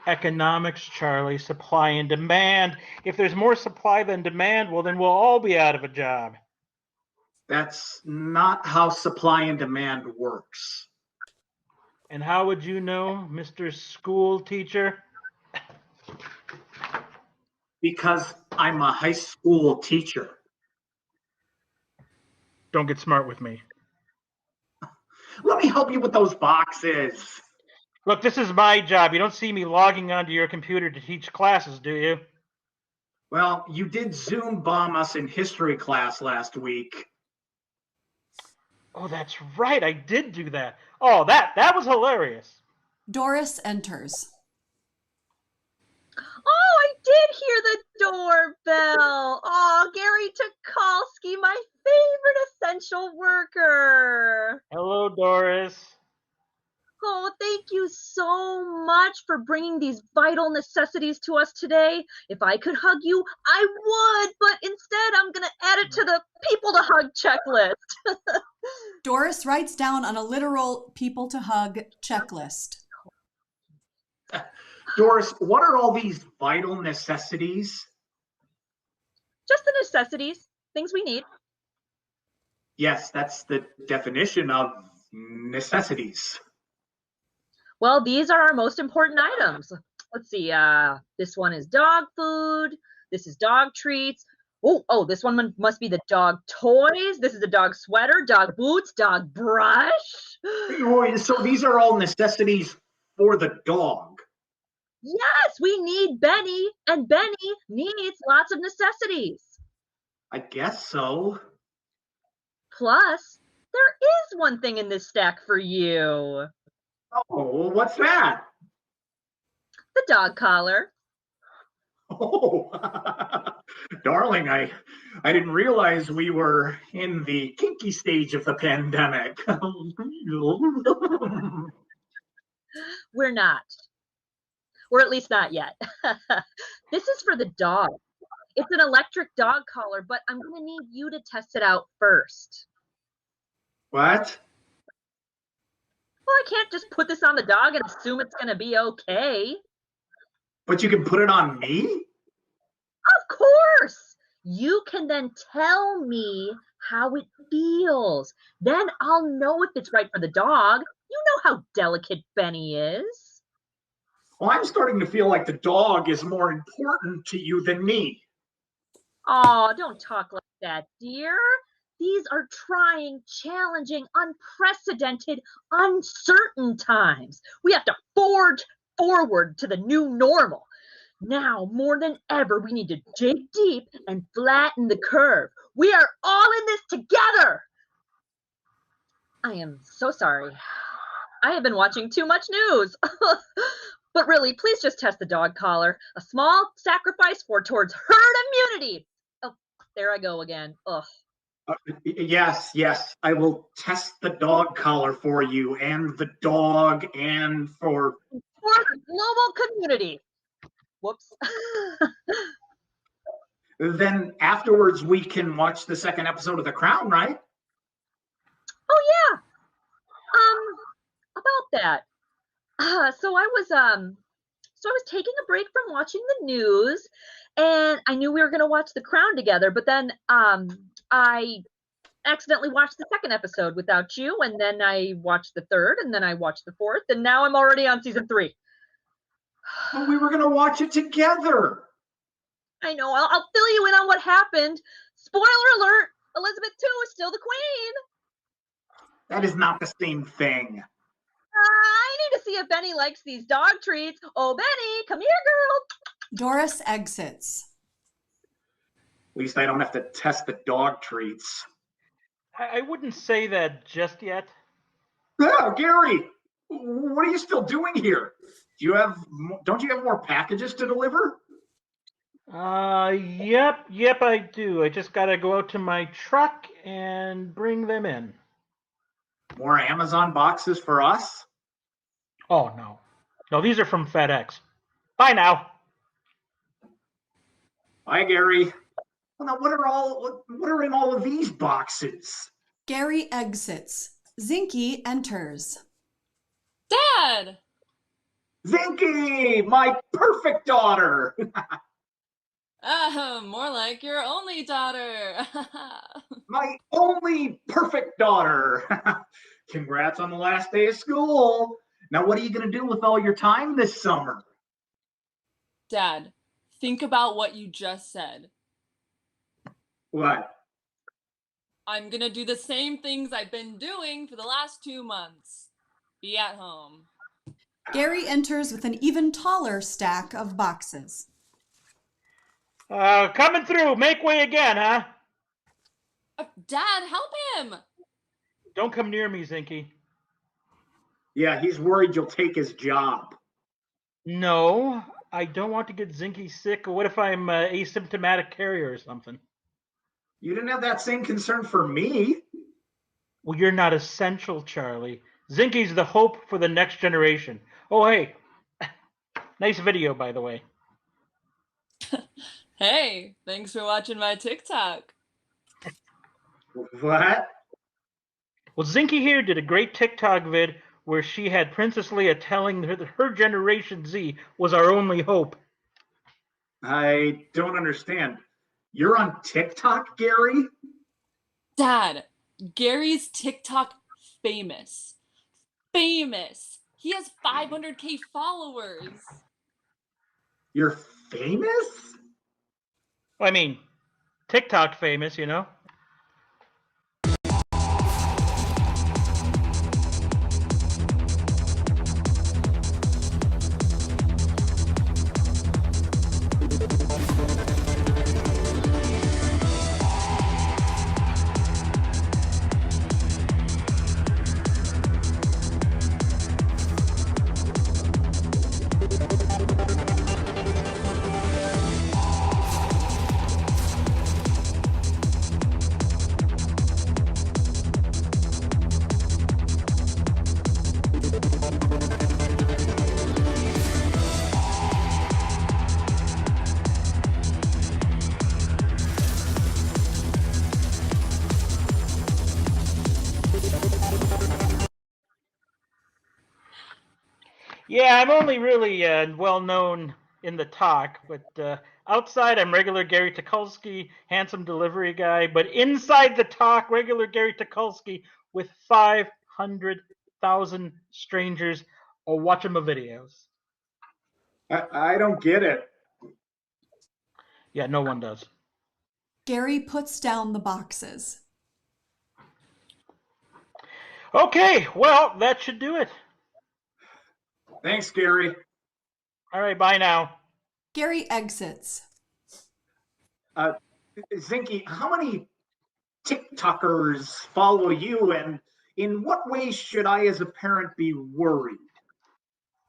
Economics, Charlie, supply and demand. If there's more supply than demand, well, then we'll all be out of a job. That's not how supply and demand works. And how would you know, Mr. School Teacher? Because I'm a high school teacher. Don't get smart with me. Let me help you with those boxes. Look, this is my job. You don't see me logging onto your computer to teach classes, do you? Well, you did Zoom bomb us in history class last week. Oh, that's right. I did do that. Oh, that was hilarious. Doris enters. Oh, I did hear the doorbell. Oh, Gary Tukalski, my favorite essential worker. Hello, Doris. Oh, thank you so much for bringing these vital necessities to us today. If I could hug you, I would, but instead I'm going to add it to the people to hug checklist. Doris writes down on a literal people to hug checklist. Doris, what are all these vital necessities? Just the necessities, things we need. Yes, that's the definition of necessities. Well, these are our most important items. Let's see. This one is dog food. This is dog treats. Oh, this one must be the dog toys. This is a dog sweater, dog boots, dog brush. So these are all necessities for the dog. Yes, we need Benny, and Benny needs lots of necessities. I guess so. Plus, there is one thing in this stack for you. Oh, what's that? The dog collar. Oh, darling, I didn't realize we were in the kinky stage of the pandemic. We're not. Or at least not yet. This is for the dog. It's an electric dog collar, but I'm going to need you to test it out first. What? Well, I can't just put this on the dog and assume it's going to be okay. But you can put it on me? Of course. You can then tell me how it feels. Then I'll know if it's right for the dog. You know how delicate Benny is. Well, I'm starting to feel like the dog is more important to you than me. Oh, don't talk like that, dear. These are trying, challenging, unprecedented, uncertain times. We have to forge forward to the new normal. Now, more than ever, we need to dig deep and flatten the curve. We are all in this together. I am so sorry. I have been watching too much news. But really, please just test the dog collar. A small sacrifice towards herd immunity. Oh, there I go again. Ugh. Yes. I will test the dog collar for you and the dog and for the global community. Whoops. Then afterwards we can watch the second episode of The Crown, right? Oh yeah. About that. So I was So I was taking a break from watching the news, and I knew we were going to watch The Crown together, but then I accidentally watched the second episode without you, and then I watched the third, and then I watched the fourth, and now I'm already on season 3. But we were going to watch it together. I know. I'll fill you in on what happened. Spoiler alert, Elizabeth II is still the queen. That is not the same thing. I need to see if Benny likes these dog treats. Oh, Benny, come here, girl. Doris exits. At least I don't have to test the dog treats. I wouldn't say that just yet. Yeah, Gary, what are you still doing here? Don't you have more packages to deliver? Yep, I do. I just gotta go out to my truck and bring them in. More Amazon boxes for us? Oh, no. No, these are from FedEx. Bye now. Bye, Gary. Well, now, what are in all of these boxes? Gary exits. Zinky enters. Dad! Zinky, my perfect daughter. More like your only daughter. My only perfect daughter. Congrats on the last day of school. Now, what are you going to do with all your time this summer? Dad, think about what you just said. What? I'm going to do the same things I've been doing for the last 2 months. Be at home. Gary enters with an even taller stack of boxes. Coming through. Make way again, huh? Dad, help him! Don't come near me, Zinky. Yeah, he's worried you'll take his job. No, I don't want to get Zinky sick. What if I'm an asymptomatic carrier or something? You didn't have that same concern for me. Well, you're not essential, Charlie. Zinky's the hope for the next generation. Oh, hey. Nice video, by the way. Hey, thanks for watching my TikTok. What? Well, Zinky here did a great TikTok vid where she had Princess Leia telling her that her Generation Z was our only hope. I don't understand. You're on TikTok, Gary? Dad, Gary's TikTok famous. Famous. He has 500K followers. You're famous? I mean, TikTok famous, you know? Yeah, I'm only really well known in the talk, but outside I'm regular Gary Tukulski, handsome delivery guy, but inside the talk, regular Gary Tukulski with 500,000 strangers are watching my videos. I don't get it. Yeah, no one does. Gary puts down the boxes. Okay, well, that should do it. Thanks, Gary. All right, bye now. Gary exits. Zinky, how many TikTokers follow you, and in what ways should I as a parent be worried?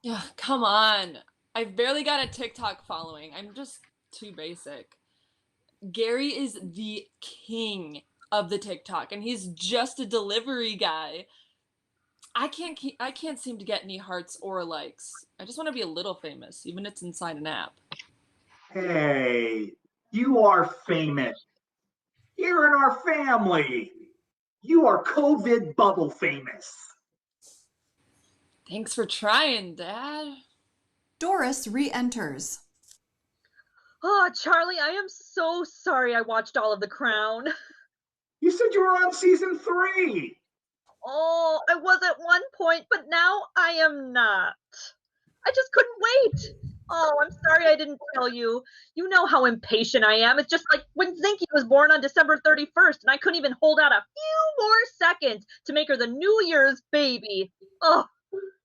Yeah, come on. I've barely got a TikTok following. I'm just too basic. Gary is the king of the TikTok, and he's just a delivery guy. I can't seem to get any hearts or likes. I just want to be a little famous, even if it's inside an app. Hey, you are famous. You're in our family. You are COVID bubble famous. Thanks for trying, Dad. Doris re-enters. Oh, Charlie, I am so sorry I watched all of The Crown. You said you were on season 3. Oh, I was at one point, but now I am not. I just couldn't wait. Oh, I'm sorry I didn't tell you. You know how impatient I am. It's just like when Zinky was born on December 31st, and I couldn't even hold out a few more seconds to make her the New Year's baby. Oh,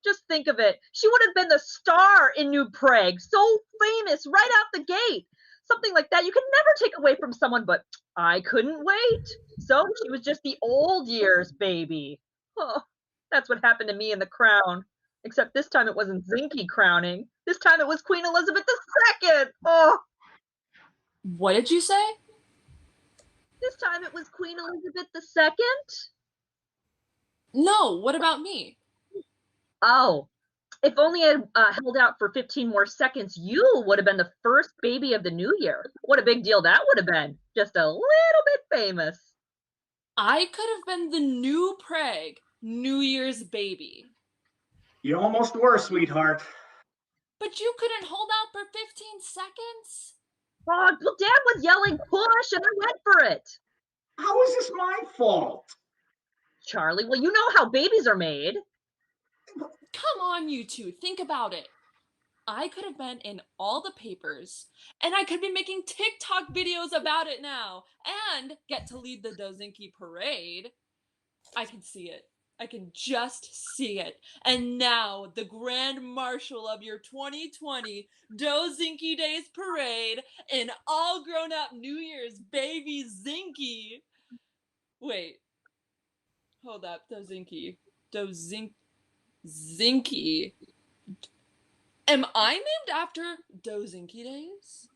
just think of it. She would have been the star in New Prague, so famous right out the gate. Something like that you can never take away from someone, but I couldn't wait. So she was just the old year's baby. Oh, that's what happened to me in The Crown. Except this time it wasn't Zinky crowning. This time it was Queen Elizabeth II. Oh. What did you say? This time it was Queen Elizabeth II. No, what about me? Oh, if only I had held out for 15 more seconds, you would have been the first baby of the new year. What a big deal that would have been. Just a little bit famous. I could have been the New Prague New Year's baby. You almost were, sweetheart. But you couldn't hold out for 15 seconds? Oh, well, Dad was yelling push and I went for it. How is this my fault? Charlie, well, you know how babies are made. Come on, you two, think about it. I could have been in all the papers, and I could be making TikTok videos about it now, and get to lead the Dozinki parade. I can see it. I can just see it. And now, the Grand Marshal of your 2020 Dozinki Days Parade, an all-grown-up New Year's baby Zinky. Wait. Hold up, Dozinky. Zinky. Am I named after Dozinky Days?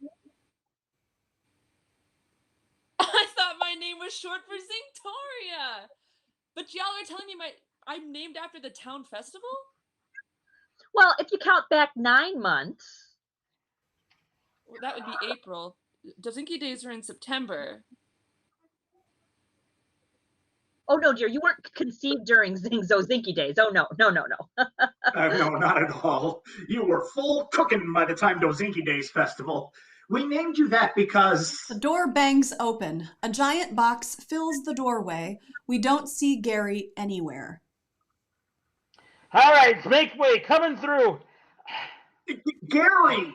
I thought my name was short for Zinctoria. But y'all are telling me I'm named after the town festival? Well, if you count back 9 months. Well, that would be April. Dozinki Days are in September. Oh, no, dear, you weren't conceived during Zinky Days. Oh, no. No, not at all. You were full cooking by the time Dozinki Days Festival. We named you that because... The door bangs open. A giant box fills the doorway. We don't see Gary anywhere. All right, make way, coming through. Gary!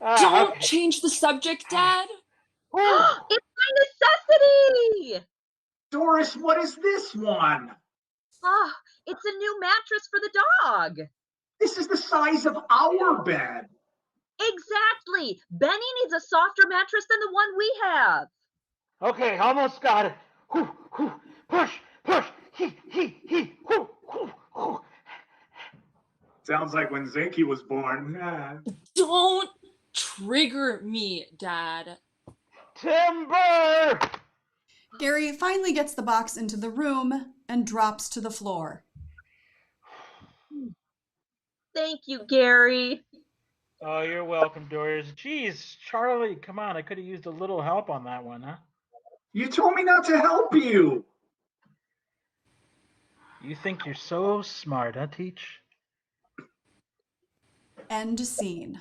Don't change the subject, Dad. It's my necessity! Doris, what is this one? Oh, it's a new mattress for the dog. This is the size of our bed. Exactly. Benny needs a softer mattress than the one we have. Okay, almost got it. Push. He. Sounds like when Zinky was born. Don't trigger me, Dad. Timber! Gary finally gets the box into the room and drops to the floor. Thank you, Gary. Oh, you're welcome, Doris. Jeez, Charlie, come on. I could have used a little help on that one, huh? You told me not to help you. You think you're so smart, huh, Teach? End scene.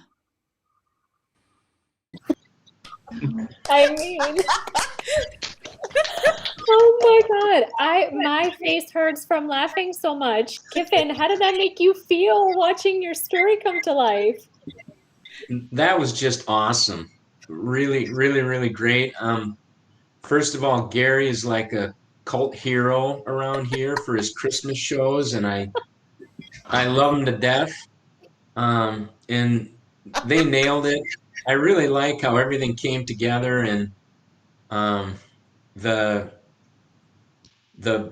I mean, oh my God, my face hurts from laughing so much. Kiffin, how did that make you feel watching your story come to life? That was just awesome. Really, really, really great. First of all, Gary is like a cult hero around here for his Christmas shows, and I love him to death. And they nailed it. I really like how everything came together, and the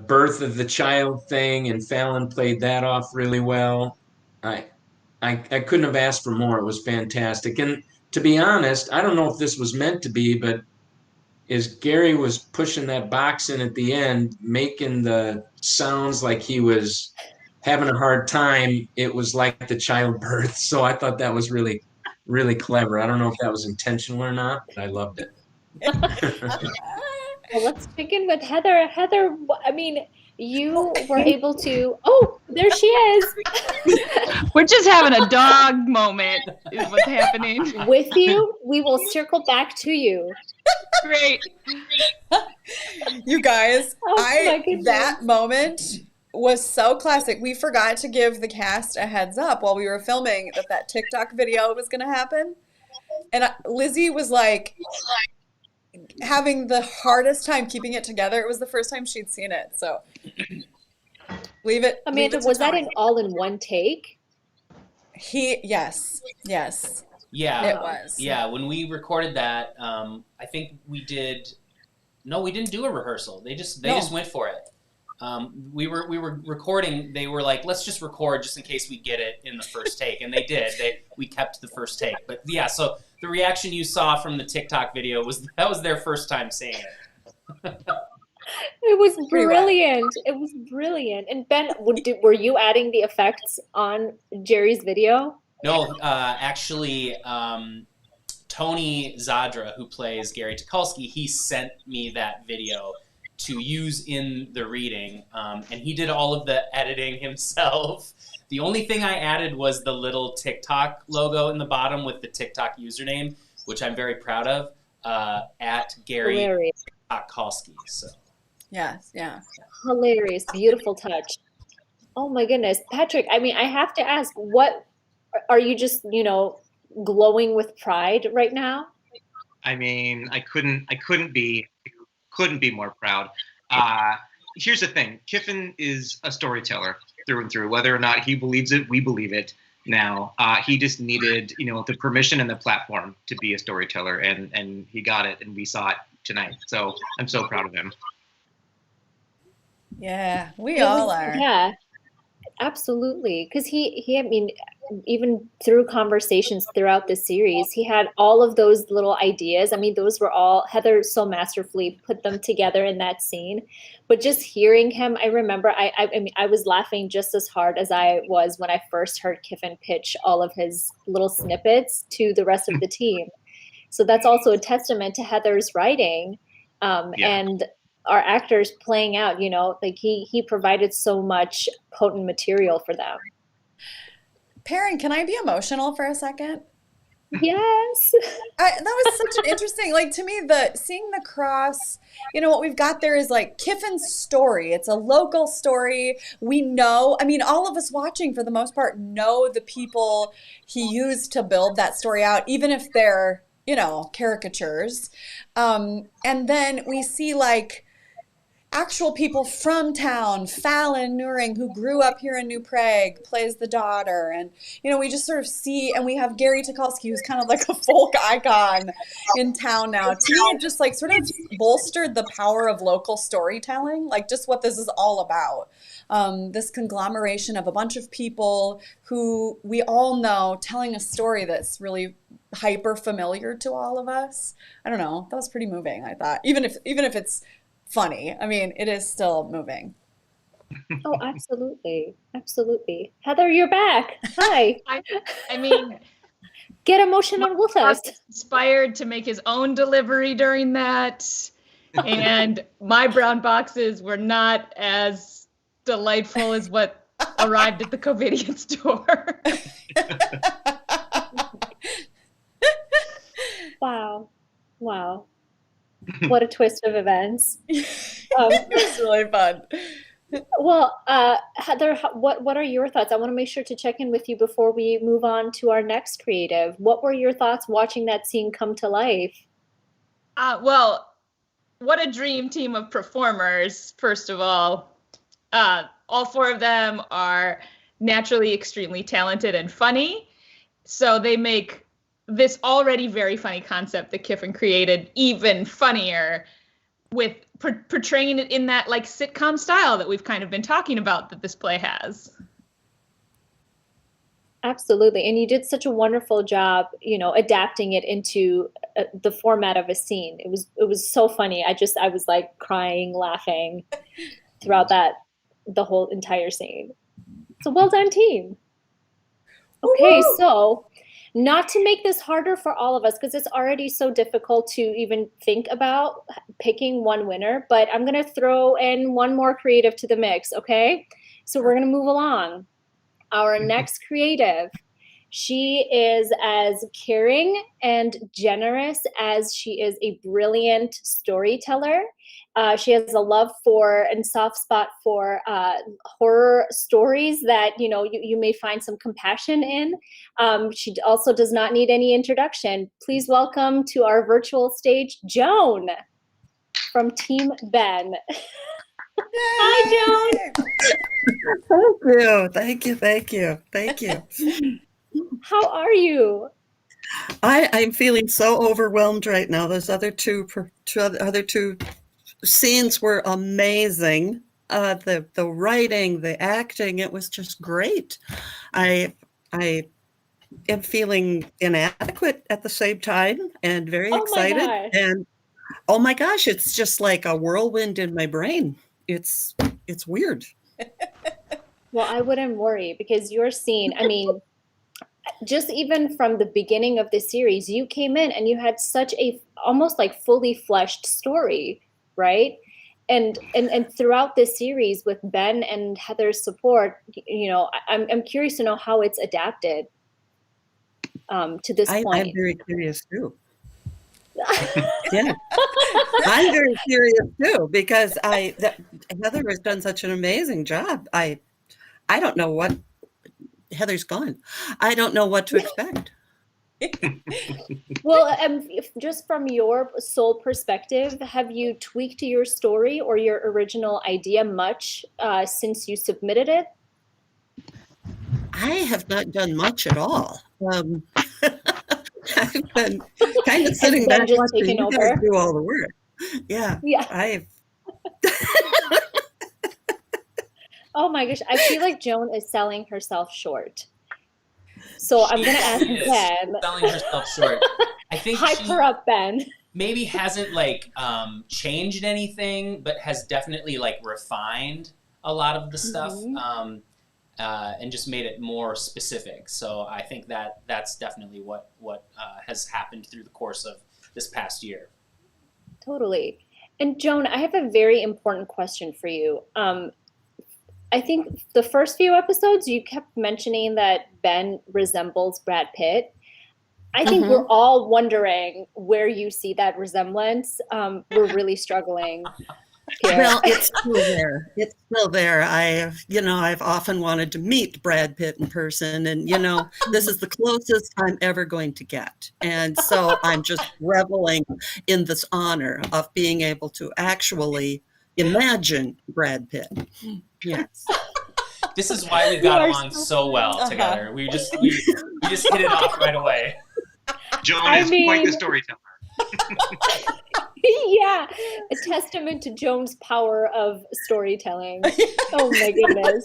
birth of the child thing, and Fallon played that off really well. I couldn't have asked for more. It was fantastic. And to be honest, I don't know if this was meant to be, but as Gary was pushing that box in at the end, making the sounds like he was having a hard time, it was like the childbirth. So I thought that was really, really clever. I don't know if that was intentional or not, but I loved it. Well, let's begin with Heather. Heather, I mean, you were able to. Oh, there she is. We're just having a dog moment is what's happening. With you, we will circle back to you. Great. You guys, Oh my goodness. that moment was so classic. We forgot to give the cast a heads up while we were filming that TikTok video was going to happen. And Lizzie was like having the hardest time keeping it together. It was the first time she'd seen it. So leave it. Amanda, was that an all-in-one take? Yes. Yeah, It was. Yeah, when we recorded that, I think we did. No, we didn't do a rehearsal. They just went for it. We were recording. They were like, let's just record just in case we get it in the first take, and they did. We kept the first take. But yeah, so the reaction you saw from the TikTok video was their first time seeing it. It was brilliant. It was brilliant. And Ben, were you adding the effects on Jerry's video? No, actually, Tony Zadra, who plays Gary Tukulski, he sent me that video to use in the reading, and he did all of the editing himself. The only thing I added was the little TikTok logo in the bottom with the TikTok username, which I'm very proud of, at Gary Tukulski. So. Yes, yeah. Hilarious, beautiful touch. Oh my goodness, Patrick. I mean, I have to ask, what are you just, glowing with pride right now? I mean, I couldn't be more proud. Here's the thing: Kiffin is a storyteller through and through. Whether or not he believes it, we believe it now. He just needed, the permission and the platform to be a storyteller, and he got it, and we saw it tonight. So I'm so proud of him. Yeah, we all are. Yeah, absolutely. Because he, I mean, even through conversations throughout the series, he had all of those little ideas. I mean, those were all, Heather so masterfully put them together in that scene. But just hearing him, I remember, I mean, I was laughing just as hard as I was when I first heard Kiffin pitch all of his little snippets to the rest of the team. So that's also a testament to Heather's writing, and our actors playing out, like he provided so much potent material for them. Perrin, can I be emotional for a second? Yes. That was such an interesting, to me, seeing the cross, what we've got there is Kiffin's story. It's a local story. We know, I mean, all of us watching for the most part know the people he used to build that story out, even if they're, caricatures. And then we see actual people from town. Fallon Nuring, who grew up here in New Prague, plays the daughter. And, we just sort of see, and we have Gary Tukulski, who's kind of like a folk icon in town now. To me, it just sort of bolstered the power of local storytelling, just what this is all about. This conglomeration of a bunch of people who we all know telling a story that's really hyper familiar to all of us. I don't know. That was pretty moving, I thought. Even if it's funny. I mean, it is still moving. Oh, absolutely. Absolutely. Heather, you're back. Hi. I mean, get emotional with us. Inspired to make his own delivery during that. And my brown boxes were not as delightful as what arrived at the Covidiots door. Wow. What a twist of events. It was really fun. Well, Heather, what are your thoughts? I want to make sure to check in with you before we move on to our next creative. What were your thoughts watching that scene come to life? Well, what a dream team of performers, first of all. All four of them are naturally extremely talented and funny. So they make this already very funny concept that Kiffin created even funnier with portraying it in that sitcom style that we've kind of been talking about that this play has. Absolutely. And you did such a wonderful job, adapting it into the format of a scene. It was so funny. I was crying, laughing throughout the whole entire scene. So well done, team. Okay, so not to make this harder for all of us, because it's already so difficult to even think about picking one winner, but I'm going to throw in one more creative to the mix, okay? So we're going to move along. Our next creative. She is as caring and generous as she is a brilliant storyteller. She has a love for and soft spot for horror stories that you may find some compassion in. She also does not need any introduction. Please welcome to our virtual stage, Joan from Team Ben. Hi, Joan. Thank you. How are you? I'm feeling so overwhelmed right now. Those other two scenes were amazing. The writing, the acting, it was just great. I am feeling inadequate at the same time and very excited. And oh my gosh, it's just like a whirlwind in my brain. It's weird. Well, I wouldn't worry because your scene, I mean, just even from the beginning of the series, you came in and you had such a almost like fully fleshed story, right? And throughout this series with Ben and Heather's support, I'm curious to know how it's adapted to this point. I'm very curious too. Yeah, I'm very curious too because Heather has done such an amazing job. I don't know what Heather's gone. I don't know what to expect. Well, just from your sole perspective, have you tweaked your story or your original idea much since you submitted it? I have not done much at all. I've been kind of sitting back watching you guys do all the work. Yeah. I've. Oh my gosh, I feel like Joan is selling herself short. So I'm going to ask Ben. Selling herself short. I think hype her up, Ben. Maybe hasn't changed anything, but has definitely refined a lot of the stuff and just made it more specific. So I think that's definitely what has happened through the course of this past year. Totally. And Joan, I have a very important question for you. I think the first few episodes, you kept mentioning that Ben resembles Brad Pitt. I think we're all wondering where you see that resemblance. We're really struggling here. Well, it's still there. It's still there. I've often wanted to meet Brad Pitt in person, and this is the closest I'm ever going to get. And so I'm just reveling in this honor of being able to actually imagine Brad Pitt. Yes. This is why we got along so well together. We just hit it off right away. Joan is quite the storyteller. Yeah, a testament to Joan's power of storytelling. Oh my goodness.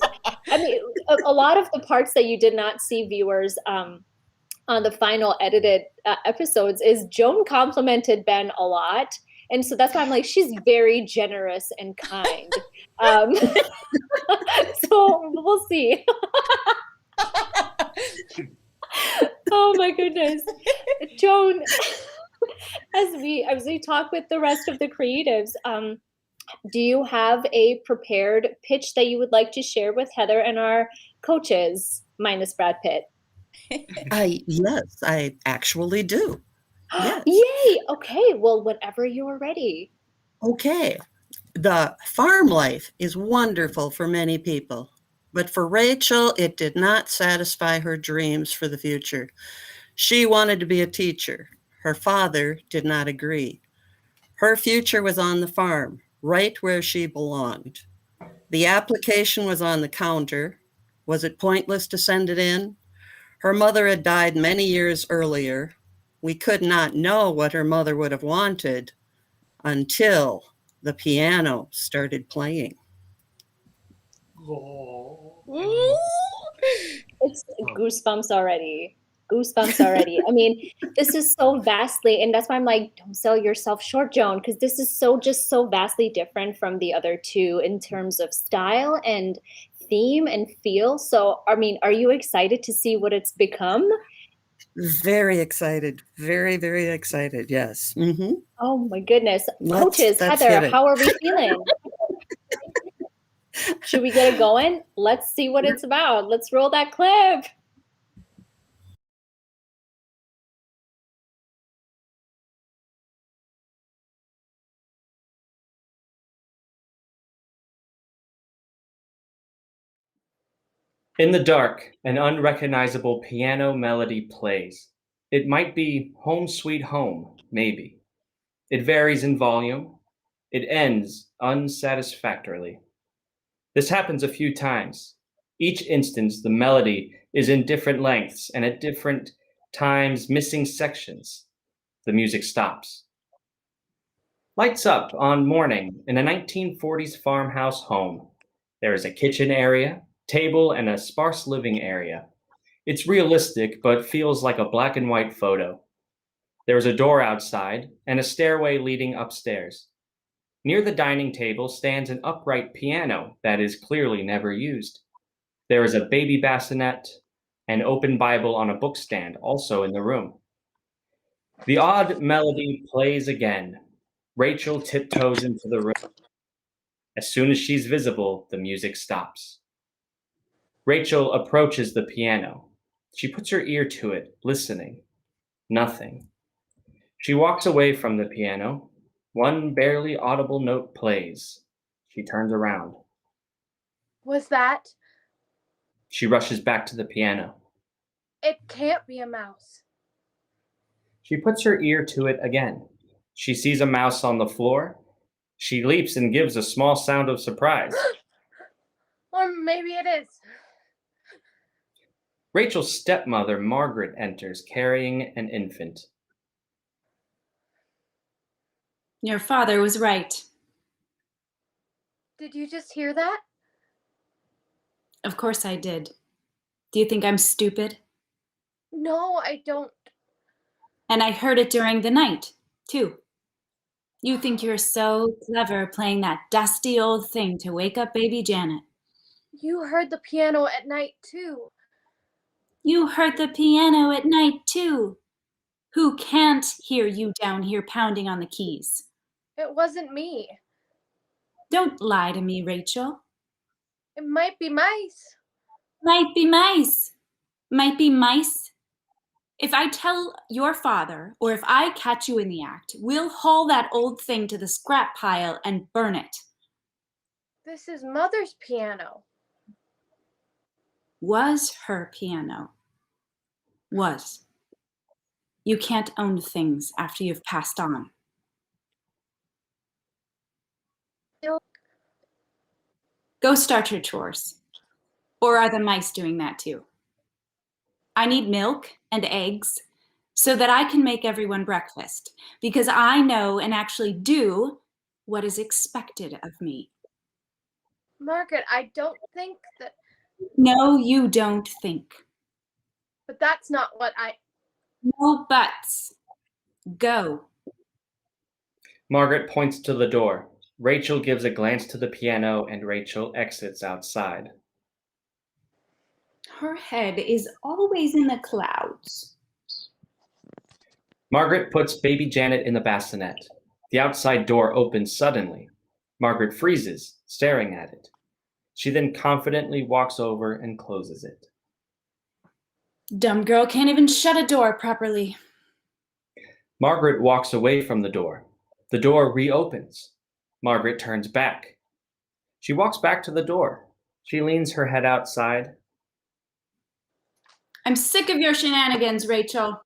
I mean, a lot of the parts that you did not see, viewers, on the final edited episodes is Joan complimented Ben a lot. And so that's why I'm like, she's very generous and kind. So we'll see. Oh my goodness. Joan, as we talk with the rest of the creatives, do you have a prepared pitch that you would like to share with Heather and our coaches, minus Brad Pitt? Yes, I actually do. Yes. Yay! Okay, well, whenever you are ready. Okay. The farm life is wonderful for many people, but for Rachel, it did not satisfy her dreams for the future. She wanted to be a teacher. Her father did not agree. Her future was on the farm, right where she belonged. The application was on the counter. Was it pointless to send it in? Her mother had died many years earlier. We could not know what her mother would have wanted until the piano started playing. It's goosebumps already. Goosebumps already. I mean, this is so vastly, and that's why I'm like, don't sell yourself short, Joan, because this is just so vastly different from the other two in terms of style and theme and feel. So, I mean, are you excited to see what it's become? Very excited. Very, very excited. Yes. Mm-hmm. Oh my goodness. Coaches, Heather, how are we feeling? Should we get it going? Let's see what it's about. Let's roll that clip. In the dark, an unrecognizable piano melody plays. It might be Home Sweet Home, maybe. It varies in volume. It ends unsatisfactorily. This happens a few times. Each instance, the melody is in different lengths and at different times missing sections. The music stops. Lights up on morning in a 1940s farmhouse home. There is a kitchen area, table, and a sparse living area. It's realistic, but feels like a black and white photo. There is a door outside and a stairway leading upstairs. Near the dining table stands an upright piano that is clearly never used. There is a baby bassinet, an open Bible on a bookstand also in the room. The odd melody plays again. Rachel tiptoes into the room. As soon as she's visible, the music stops. Rachel approaches the piano. She puts her ear to it, listening. Nothing. She walks away from the piano. One barely audible note plays. She turns around. Was that? She rushes back to the piano. It can't be a mouse. She puts her ear to it again. She sees a mouse on the floor. She leaps and gives a small sound of surprise. Or maybe it is. Rachel's stepmother, Margaret, enters, carrying an infant. Your father was right. Did you just hear that? Of course I did. Do you think I'm stupid? No, I don't. And I heard it during the night, too. You think you're so clever playing that dusty old thing to wake up baby Janet. You heard the piano at night, too. You heard the piano at night, too. Who can't hear you down here pounding on the keys? It wasn't me. Don't lie to me, Rachel. It might be mice. Might be mice. Might be mice. If I tell your father, or if I catch you in the act, we'll haul that old thing to the scrap pile and burn it. This is Mother's piano. Was her piano. Was. You can't own things after you've passed on. Go start your chores. Or are the mice doing that too? I need milk and eggs so that I can make everyone breakfast, because I know and actually do what is expected of me. Margaret, I don't think that... No, you don't think. But that's not what I... No buts. Go. Margaret points to the door. Rachel gives a glance to the piano and Rachel exits outside. Her head is always in the clouds. Margaret puts baby Janet in the bassinet. The outside door opens suddenly. Margaret freezes, staring at it. She then confidently walks over and closes it. Dumb girl can't even shut a door properly. Margaret walks away from the door. The door reopens. Margaret turns back. She walks back to the door. She leans her head outside. I'm sick of your shenanigans, Rachel.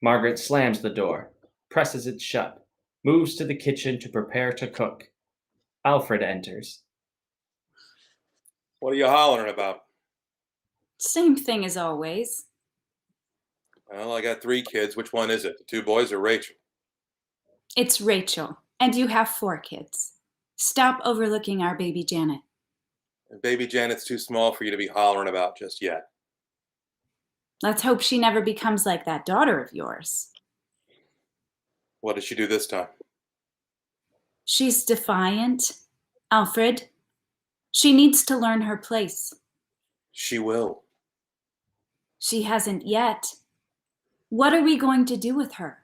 Margaret slams the door, presses it shut, moves to the kitchen to prepare to cook. Alfred enters. What are you hollering about? Same thing as always. Well, I got 3 kids. Which one is it? The 2 boys or Rachel? It's Rachel, and you have 4 kids. Stop overlooking our baby Janet. And baby Janet's too small for you to be hollering about just yet. Let's hope she never becomes like that daughter of yours. What did she do this time? She's defiant. Alfred, she needs to learn her place. She will. She hasn't yet. What are we going to do with her?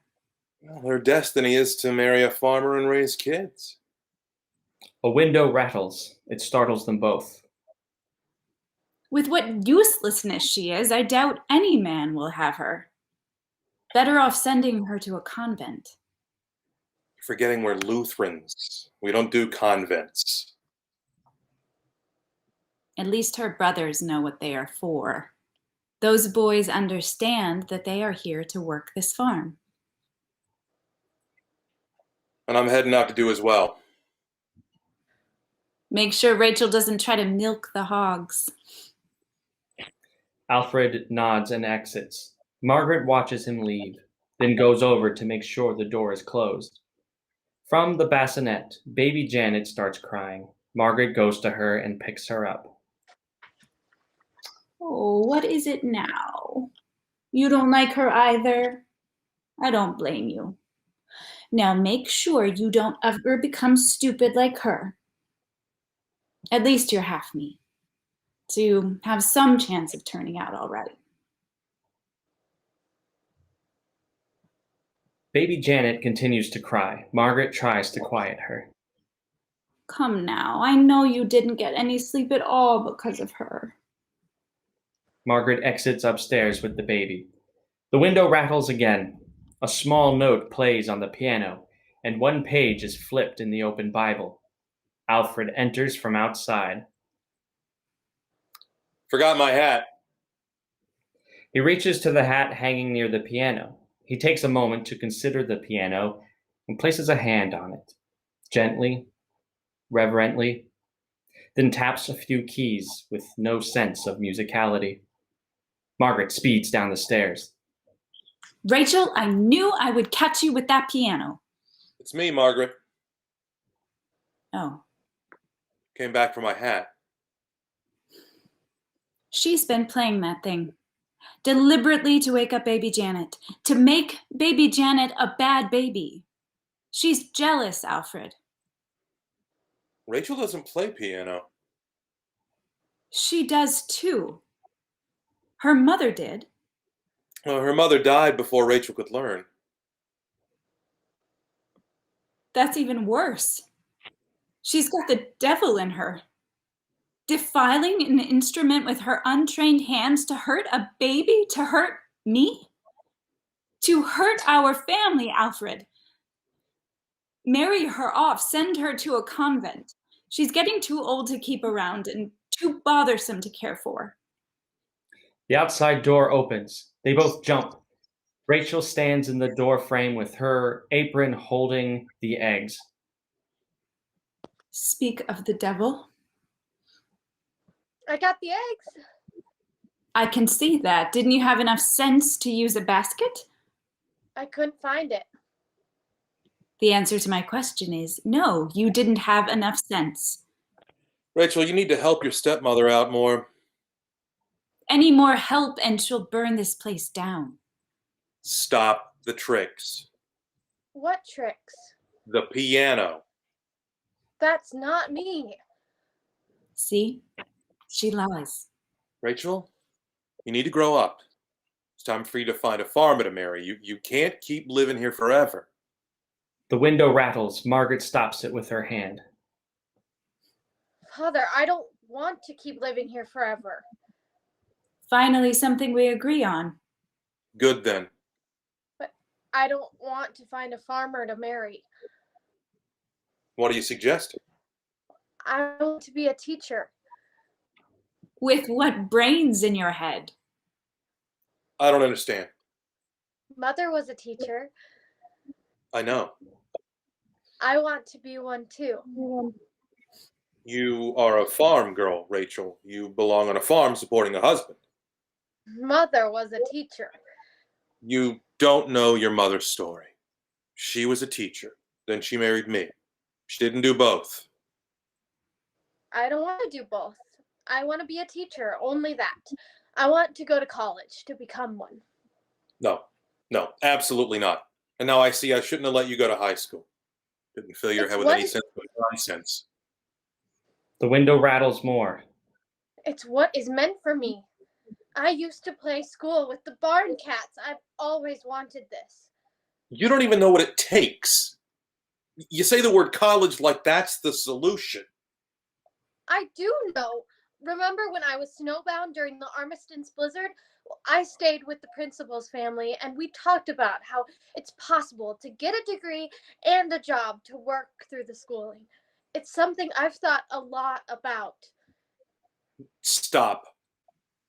Well, her destiny is to marry a farmer and raise kids. A window rattles. It startles them both. With what uselessness she is, I doubt any man will have her. Better off sending her to a convent. Forgetting we're Lutherans. We don't do convents. At least her brothers know what they are for. Those boys understand that they are here to work this farm. And I'm heading out to do as well. Make sure Rachel doesn't try to milk the hogs. Alfred nods and exits. Margaret watches him leave, then goes over to make sure the door is closed. From the bassinet, baby Janet starts crying. Margaret goes to her and picks her up. Oh, what is it now? You don't like her either? I don't blame you. Now make sure you don't ever become stupid like her. At least you're half me, to have some chance of turning out all right. Baby Janet continues to cry. Margaret tries to quiet her. Come now, I know you didn't get any sleep at all because of her. Margaret exits upstairs with the baby. The window rattles again. A small note plays on the piano, and one page is flipped in the open Bible. Alfred enters from outside. Forgot my hat. He reaches to the hat hanging near the piano. He takes a moment to consider the piano and places a hand on it, gently, reverently, then taps a few keys with no sense of musicality. Margaret speeds down the stairs. Rachel, I knew I would catch you with that piano. It's me, Margaret. Oh. Came back for my hat. She's been playing that thing. Deliberately to wake up baby Janet. To make baby Janet a bad baby. She's jealous, Alfred. Rachel doesn't play piano. She does too. Her mother did. Well, her mother died before Rachel could learn. That's even worse. She's got the devil in her. Defiling an instrument with her untrained hands to hurt a baby, to hurt me? To hurt our family, Alfred. Marry her off, send her to a convent. She's getting too old to keep around and too bothersome to care for. The outside door opens. They both jump. Rachel stands in the door frame with her apron holding the eggs. Speak of the devil. I got the eggs. I can see that. Didn't you have enough sense to use a basket? I couldn't find it. The answer to my question is no, you didn't have enough sense. Rachel, you need to help your stepmother out more. Any more help and she'll burn this place down. Stop the tricks. What tricks? The piano. That's not me. See? She lies. Rachel, you need to grow up. It's time for you to find a farmer to marry. You can't keep living here forever. The window rattles. Margaret stops it with her hand. Father, I don't want to keep living here forever. Finally, something we agree on. Good then. But I don't want to find a farmer to marry. What are you suggesting? I want to be a teacher. With what brains in your head? I don't understand. Mother was a teacher. I know. I want to be one too. You are a farm girl, Rachel. You belong on a farm supporting a husband. Mother was a teacher. You don't know your mother's story. She was a teacher. Then she married me. She didn't do both. I don't want to do both. I want to be a teacher, only that. I want to go to college to become one. No, absolutely not. And now I see I shouldn't have let you go to high school. Didn't fill your head with any sense of nonsense. The window rattles more. It's what is meant for me. I used to play school with the barn cats. I've always wanted this. You don't even know what it takes. You say the word college like that's the solution. I do know. Remember when I was snowbound during the Armistice blizzard? I stayed with the principal's family and we talked about how it's possible to get a degree and a job to work through the schooling. It's something I've thought a lot about. Stop.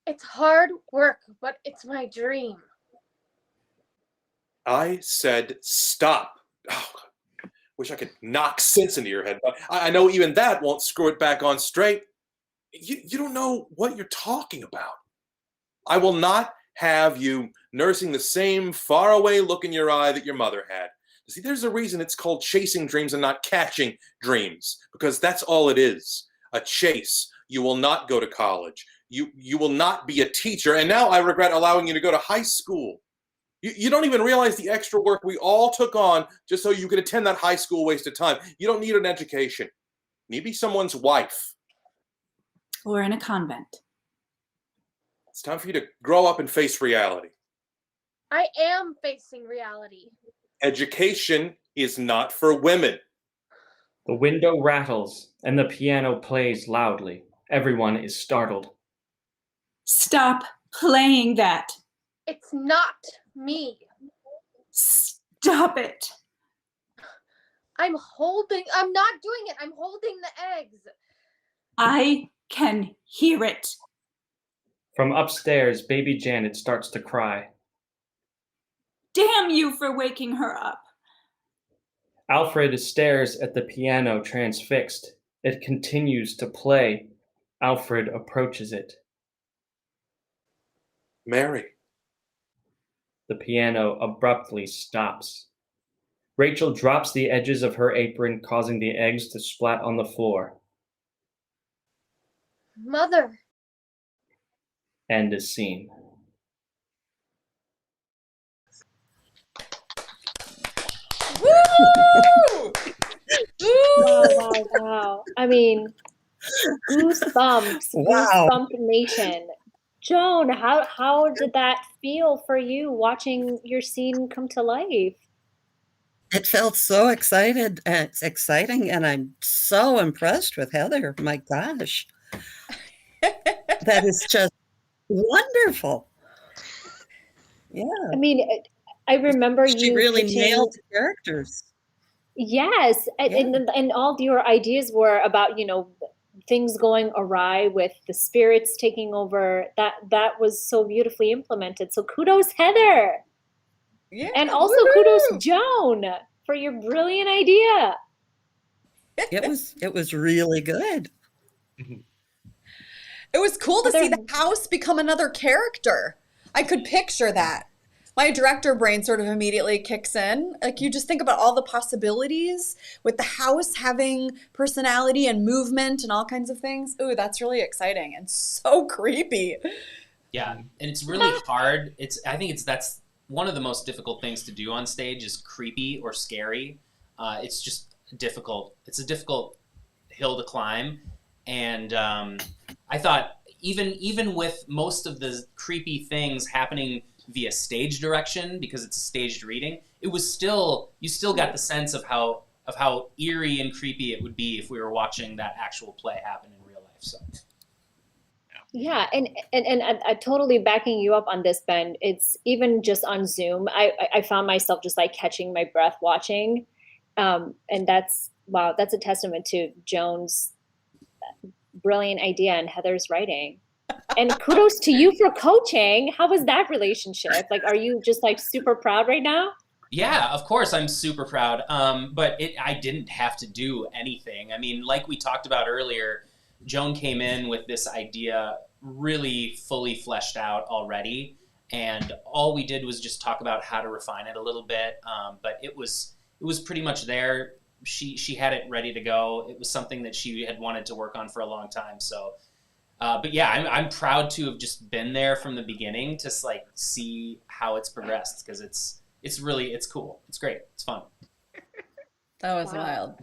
It's hard work, but it's my dream. I said stop. Oh, wish I could knock sense into your head, but I know even that won't screw it back on straight. You don't know what you're talking about. I will not have you nursing the same faraway look in your eye that your mother had. See, there's a reason it's called chasing dreams and not catching dreams, because that's all it is, a chase. You will not go to college. You will not be a teacher, and now I regret allowing you to go to high school. You don't even realize the extra work we all took on just so you could attend that high school waste of time. You don't need an education. You need to be someone's wife. Or in a convent. It's time for you to grow up and face reality. I am facing reality. Education is not for women. The window rattles and the piano plays loudly. Everyone is startled. Stop playing that. It's not me. Stop it. I'm not doing it. I'm holding the eggs. I can hear it. From upstairs, baby Janet starts to cry. Damn you for waking her up. Alfred stares at the piano transfixed. It continues to play. Alfred approaches it. Mary. The piano abruptly stops. Rachel drops the edges of her apron, causing the eggs to splat on the floor. Mother. End is scene. Woo! Wow. I mean, goosebumps, Wow. goosebump nation. Joan, how did that feel for you watching your scene come to life? It felt so exciting, and I'm so impressed with Heather. My gosh. That is just wonderful. Yeah. I mean, I remember She you really pitching. nailed the characters. Yes, and all of your ideas were about, things going awry with the spirits taking over. That was so beautifully implemented. So kudos, Heather. Yeah. And also woo-hoo! kudos, Joan, for your brilliant idea. It was really good. It was cool to see the house become another character. I could picture that. My director brain sort of immediately kicks in. Like, you just think about all the possibilities with the house having personality and movement and all kinds of things. Ooh, that's really exciting and so creepy. Yeah, and it's really hard. That's one of the most difficult things to do on stage is creepy or scary. It's just difficult. It's a difficult hill to climb. And I thought even with most of the creepy things happening via stage direction, because it's a staged reading, you still got the sense of how eerie and creepy it would be if we were watching that actual play happen in real life. So Yeah, and I totally backing you up on this, Ben. It's even just on Zoom, I found myself just like catching my breath watching, and that's a testament to Joan's brilliant idea and Heather's writing. And kudos to you for coaching. How was that relationship? Like, are you just like super proud right now? yeah, of course I'm super proud. But I didn't have to do anything. I mean, like we talked about earlier, Joan came in with this idea really fully fleshed out already, and all we did was just talk about how to refine it a little bit. But it was pretty much there. She had it ready to go. It was something that she had wanted to work on for a long time. So, but yeah, I'm proud to have just been there from the beginning to like see how it's progressed, because it's cool. It's great. It's fun. That was wild.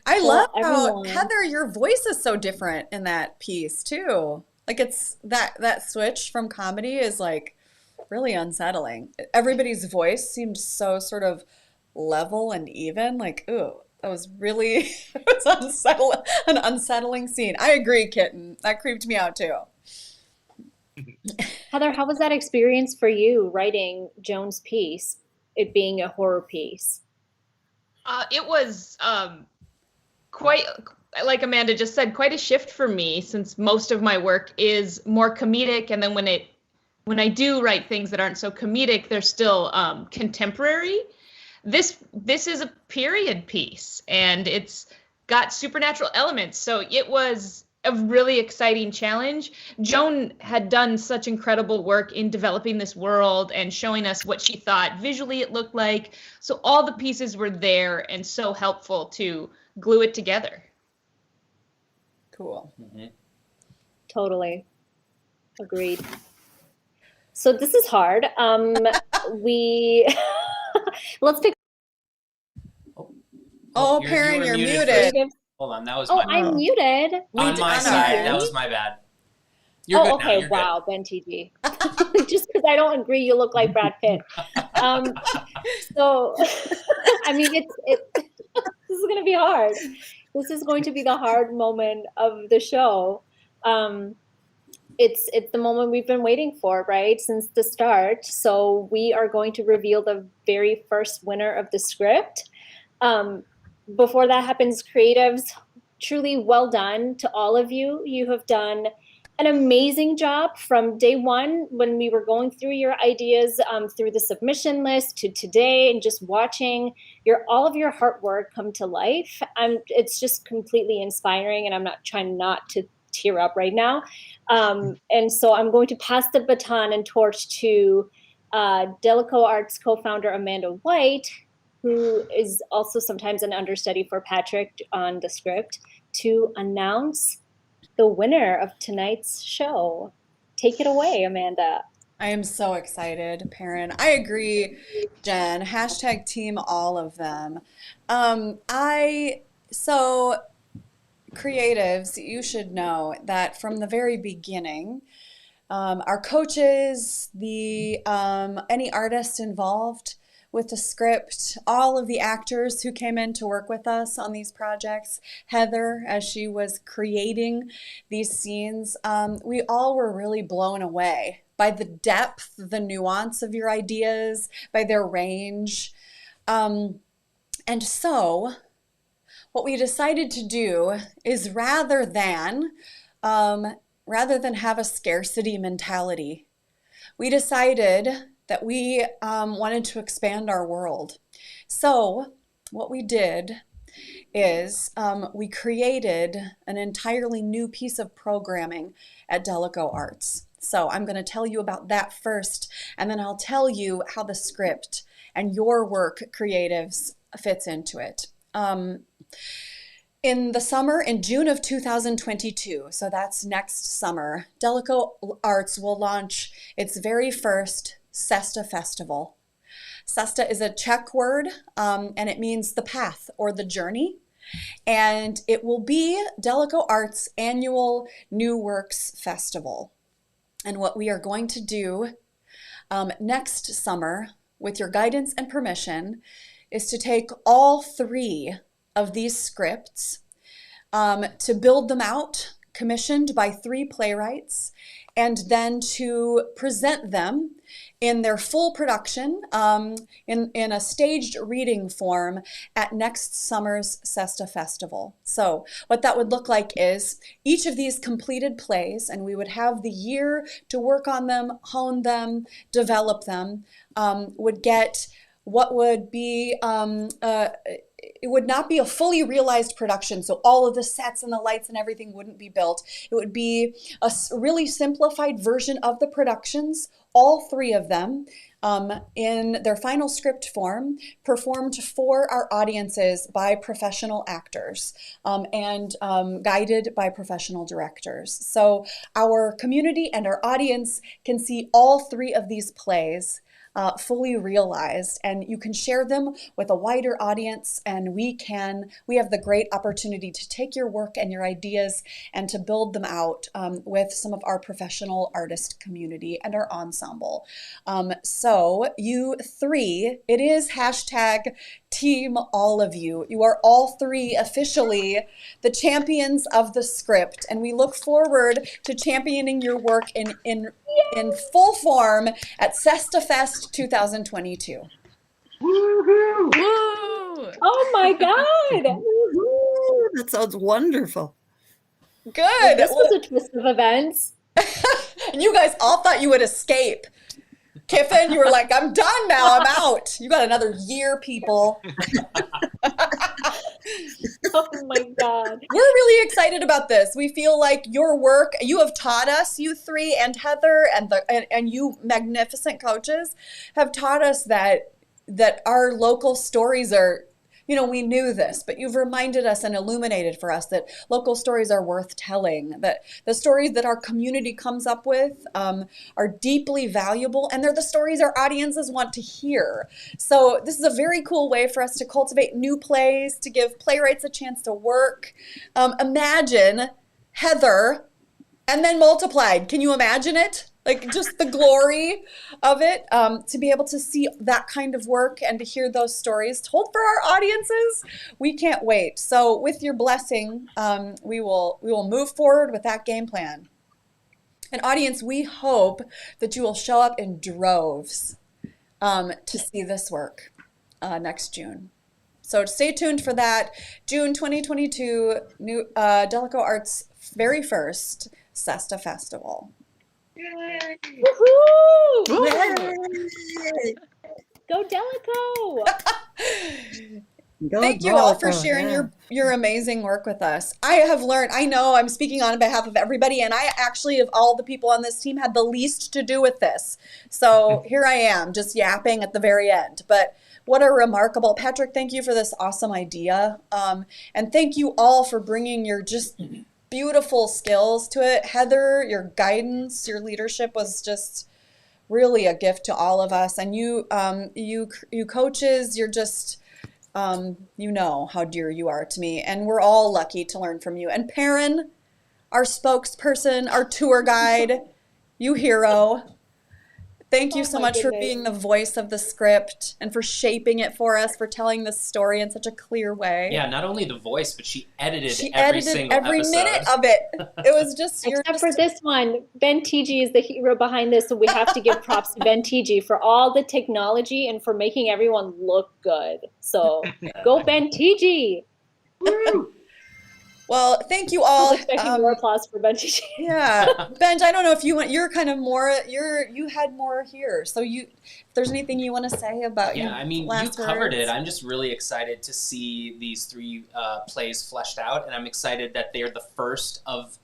I love how, Heather, your voice is so different in that piece too. Like, it's that switch from comedy is like really unsettling. Everybody's voice seemed so sort of level and even. Like, ooh, that was really it was an unsettling scene. I agree, Kitten. That creeped me out too. Heather, how was that experience for you writing Joan's piece, it being a horror piece? It was quite, like Amanda just said, quite a shift for me, since most of my work is more comedic, and then when I do write things that aren't so comedic, they're still contemporary. This is a period piece, and it's got supernatural elements, so it was a really exciting challenge. Joan had done such incredible work in developing this world and showing us what she thought visually it looked like. So all the pieces were there and so helpful to glue it together. Cool. Totally. Agreed. So this is hard. We let's pick. Oh, Perrin, you're muted. Hold on, that was Oh, my I'm muted. on my side. That was my bad. You're good okay. now. Wow, Ben TG. Just because I don't agree, you look like Brad Pitt. So, I mean, this is going to be hard. This is going to be the hard moment of the show. It's the moment we've been waiting for, right, since the start. So we are going to reveal the very first winner of the script. Before that happens, creatives, truly well done to all of you. You have done an amazing job from day one when we were going through your ideas through the submission list to today, and just watching all of your hard work come to life. It's just completely inspiring, and I'm not trying not to tear up right now. And so I'm going to pass the baton and torch to Daleko Arts co-founder Amanda White, who is also sometimes an understudy for Patrick on the script, to announce the winner of tonight's show. Take it away, Amanda. I am so excited, Perrin. I agree, Jen. Hashtag team all of them. So creatives, you should know that from the very beginning, our coaches, any artists involved with the script, all of the actors who came in to work with us on these projects, Heather, as she was creating these scenes, we all were really blown away by the depth, the nuance of your ideas, by their range. And so what we decided to do is rather than have a scarcity mentality, we decided that we wanted to expand our world. So what we did is we created an entirely new piece of programming at Daleko Arts. So I'm going to tell you about that first, and then I'll tell you how the script and your work, creatives, fits into it. In the summer, in June of 2022, so that's next summer, Daleko Arts will launch its very first Cesta Festival. Cesta is a Czech word, and it means the path or the journey. And it will be Daleko Arts' annual New Works Festival. And what we are going to do next summer, with your guidance and permission, is to take all three of these scripts to build them out, commissioned by 3 playwrights, and then to present them in their full production in a staged reading form at next summer's Cesta Festival. So what that would look like is each of these completed plays, and we would have the year to work on them, hone them, develop them, would get what would be it would not be a fully realized production, so all of the sets and the lights and everything wouldn't be built. It would be a really simplified version of the productions, all 3 of them, in their final script form, performed for our audiences by professional actors and guided by professional directors. So our community and our audience can see all 3 of these plays fully realized, and you can share them with a wider audience, and we have the great opportunity to take your work and your ideas and to build them out with some of our professional artist community and our ensemble. So you three, it is hashtag Team All of You. You are all three officially the champions of the script, and we look forward to championing your work in full form at Sesta Fest 2022. Woo! Oh my God! That sounds wonderful. Good. This was a twist of events. And you guys all thought you would escape. Kiffin, you were like, I'm done now, I'm out. You got another year, people. Oh my God. We're really excited about this. We feel like your work, you have taught us, you three, and Heather, and you magnificent coaches have taught us that our local stories are, we knew this, but you've reminded us and illuminated for us that local stories are worth telling, that the stories that our community comes up with are deeply valuable, and they're the stories our audiences want to hear. So this is a very cool way for us to cultivate new plays, to give playwrights a chance to work. Imagine Heather and then multiplied. Can you imagine it? Like just the glory of it, to be able to see that kind of work and to hear those stories told for our audiences. We can't wait. So with your blessing, we will move forward with that game plan. And audience, we hope that you will show up in droves to see this work next June. So stay tuned for that. June 2022, Daleko Arts' very first Sesta Festival. Yay! Woohoo! Yay! Go Daleko! Thank you all for sharing your amazing work with us. I have learned, I know I'm speaking on behalf of everybody, and I actually, of all the people on this team, had the least to do with this. So here I am, just yapping at the very end. But what a remarkable, Patrick, thank you for this awesome idea. And thank you all for bringing your just beautiful skills to it. Heather, your guidance, your leadership was just really a gift to all of us. And you coaches, you're just, you know how dear you are to me. And we're all lucky to learn from you. And Perrin, our spokesperson, our tour guide, you hero. Thank you so much for being the voice of the script and for shaping it for us, for telling this story in such a clear way. Yeah, not only the voice, but she edited every single every episode. minute of it. It was just except for this one. Ben TG is the hero behind this, so we have to give props to Ben TG for all the technology and for making everyone look good. So go Ben TG. Woo! Well, thank you all. I was expecting more applause for Benji. Yeah, Benj, I don't know if you want. You're kind of more. You had more here. So if there's anything you want to say about Yeah, I mean, you covered it. I'm just really excited to see these three plays fleshed out, and I'm excited that they're the first of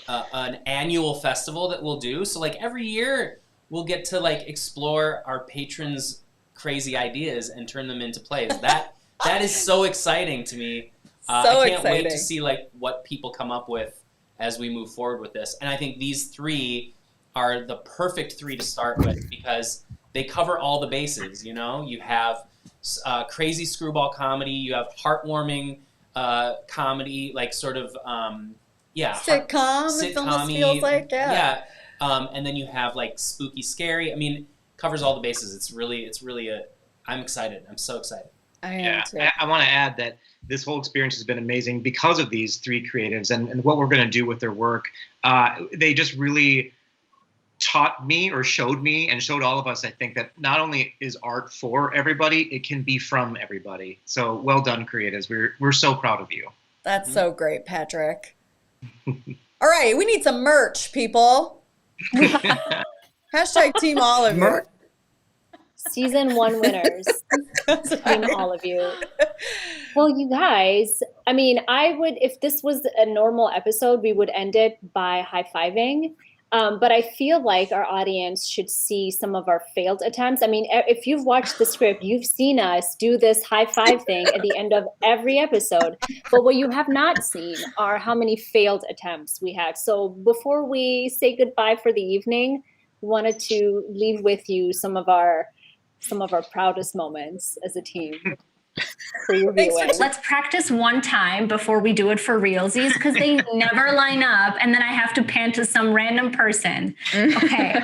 an annual festival that we'll do. So like every year, we'll get to like explore our patrons' crazy ideas and turn them into plays. That is so exciting to me. I can't wait to see like what people come up with as we move forward with this. And I think these three are the perfect three to start with because they cover all the bases. You know, you have crazy screwball comedy, you have heartwarming comedy, like sort of sitcom. It almost feels like and then you have like spooky, scary. I mean, it covers all the bases. It's really I'm excited. I'm so excited. I am too. I want to add that this whole experience has been amazing because of these three creatives and what we're going to do with their work. They just really taught me or showed me and showed all of us, I think, that not only is art for everybody, it can be from everybody. So well done, creatives. We're so proud of you. That's so great, Patrick. All right, we need some merch, people. Hashtag Team All of You. Season 1 winners. Team all of you. Well, you guys, I mean, if this was a normal episode, we would end it by high-fiving. But I feel like our audience should see some of our failed attempts. I mean, if you've watched the script, you've seen us do this high-five thing at the end of every episode. But what you have not seen are how many failed attempts we had. So before we say goodbye for the evening, we wanted to leave with you some of our some of our proudest moments as a team. Previewing. Let's practice one time before we do it for realsies because they never line up and then I have to pan to some random person. Okay.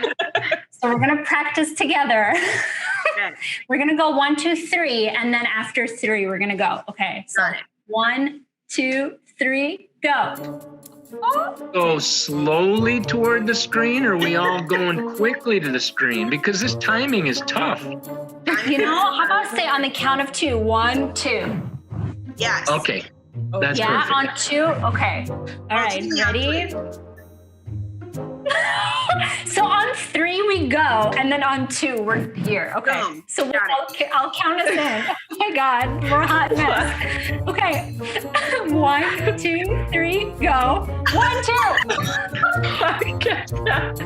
So we're going to practice together. We're going to go 1, 2, 3. And then after 3, we're going to go. Okay. So 1, 2, 3, go. Go slowly toward the screen, or are we all going quickly to the screen? Because this timing is tough. You know, how about say on the count of 2? 1, 2. Yes. Okay. That's yeah, perfect. on 2? Okay. All right, ready? So on 3 we go, and then on 2 we're here. Okay. So I'll count us in. Oh my God, we're a hot mess. Okay. 1, 2, 3, go. 1, 2. I get that.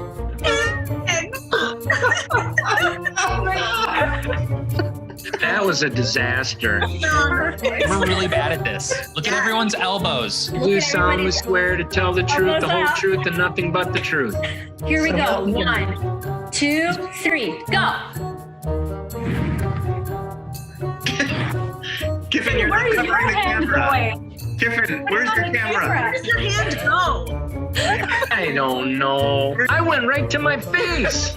That was a disaster. We're really bad at this. Look at everyone's elbows. You solemnly swear to tell the truth, the whole truth, and nothing but the truth. Here we go. 1, 2, 3, go. Kiffin, you're not covering the camera. Kiffin, where's your camera? Where does your hand go? I don't know. I went right to my face.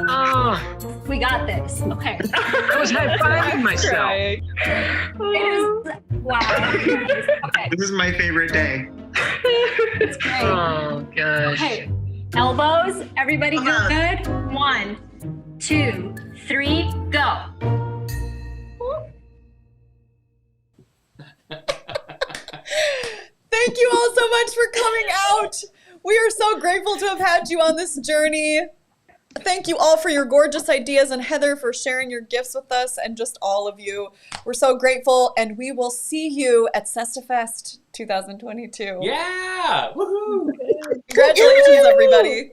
Oh, we got this. Okay. I was high-fiving myself. It is, wow. Okay. This is my favorite day. It's great. Oh, gosh. Okay. Elbows. Everybody good? 1, 2, 3, go. Thank you all so much for coming out. We are so grateful to have had you on this journey. Thank you all for your gorgeous ideas, and Heather for sharing your gifts with us, and just all of you. We're so grateful, and we will see you at SestaFest 2022. Yeah! Woohoo! Congratulations, everybody.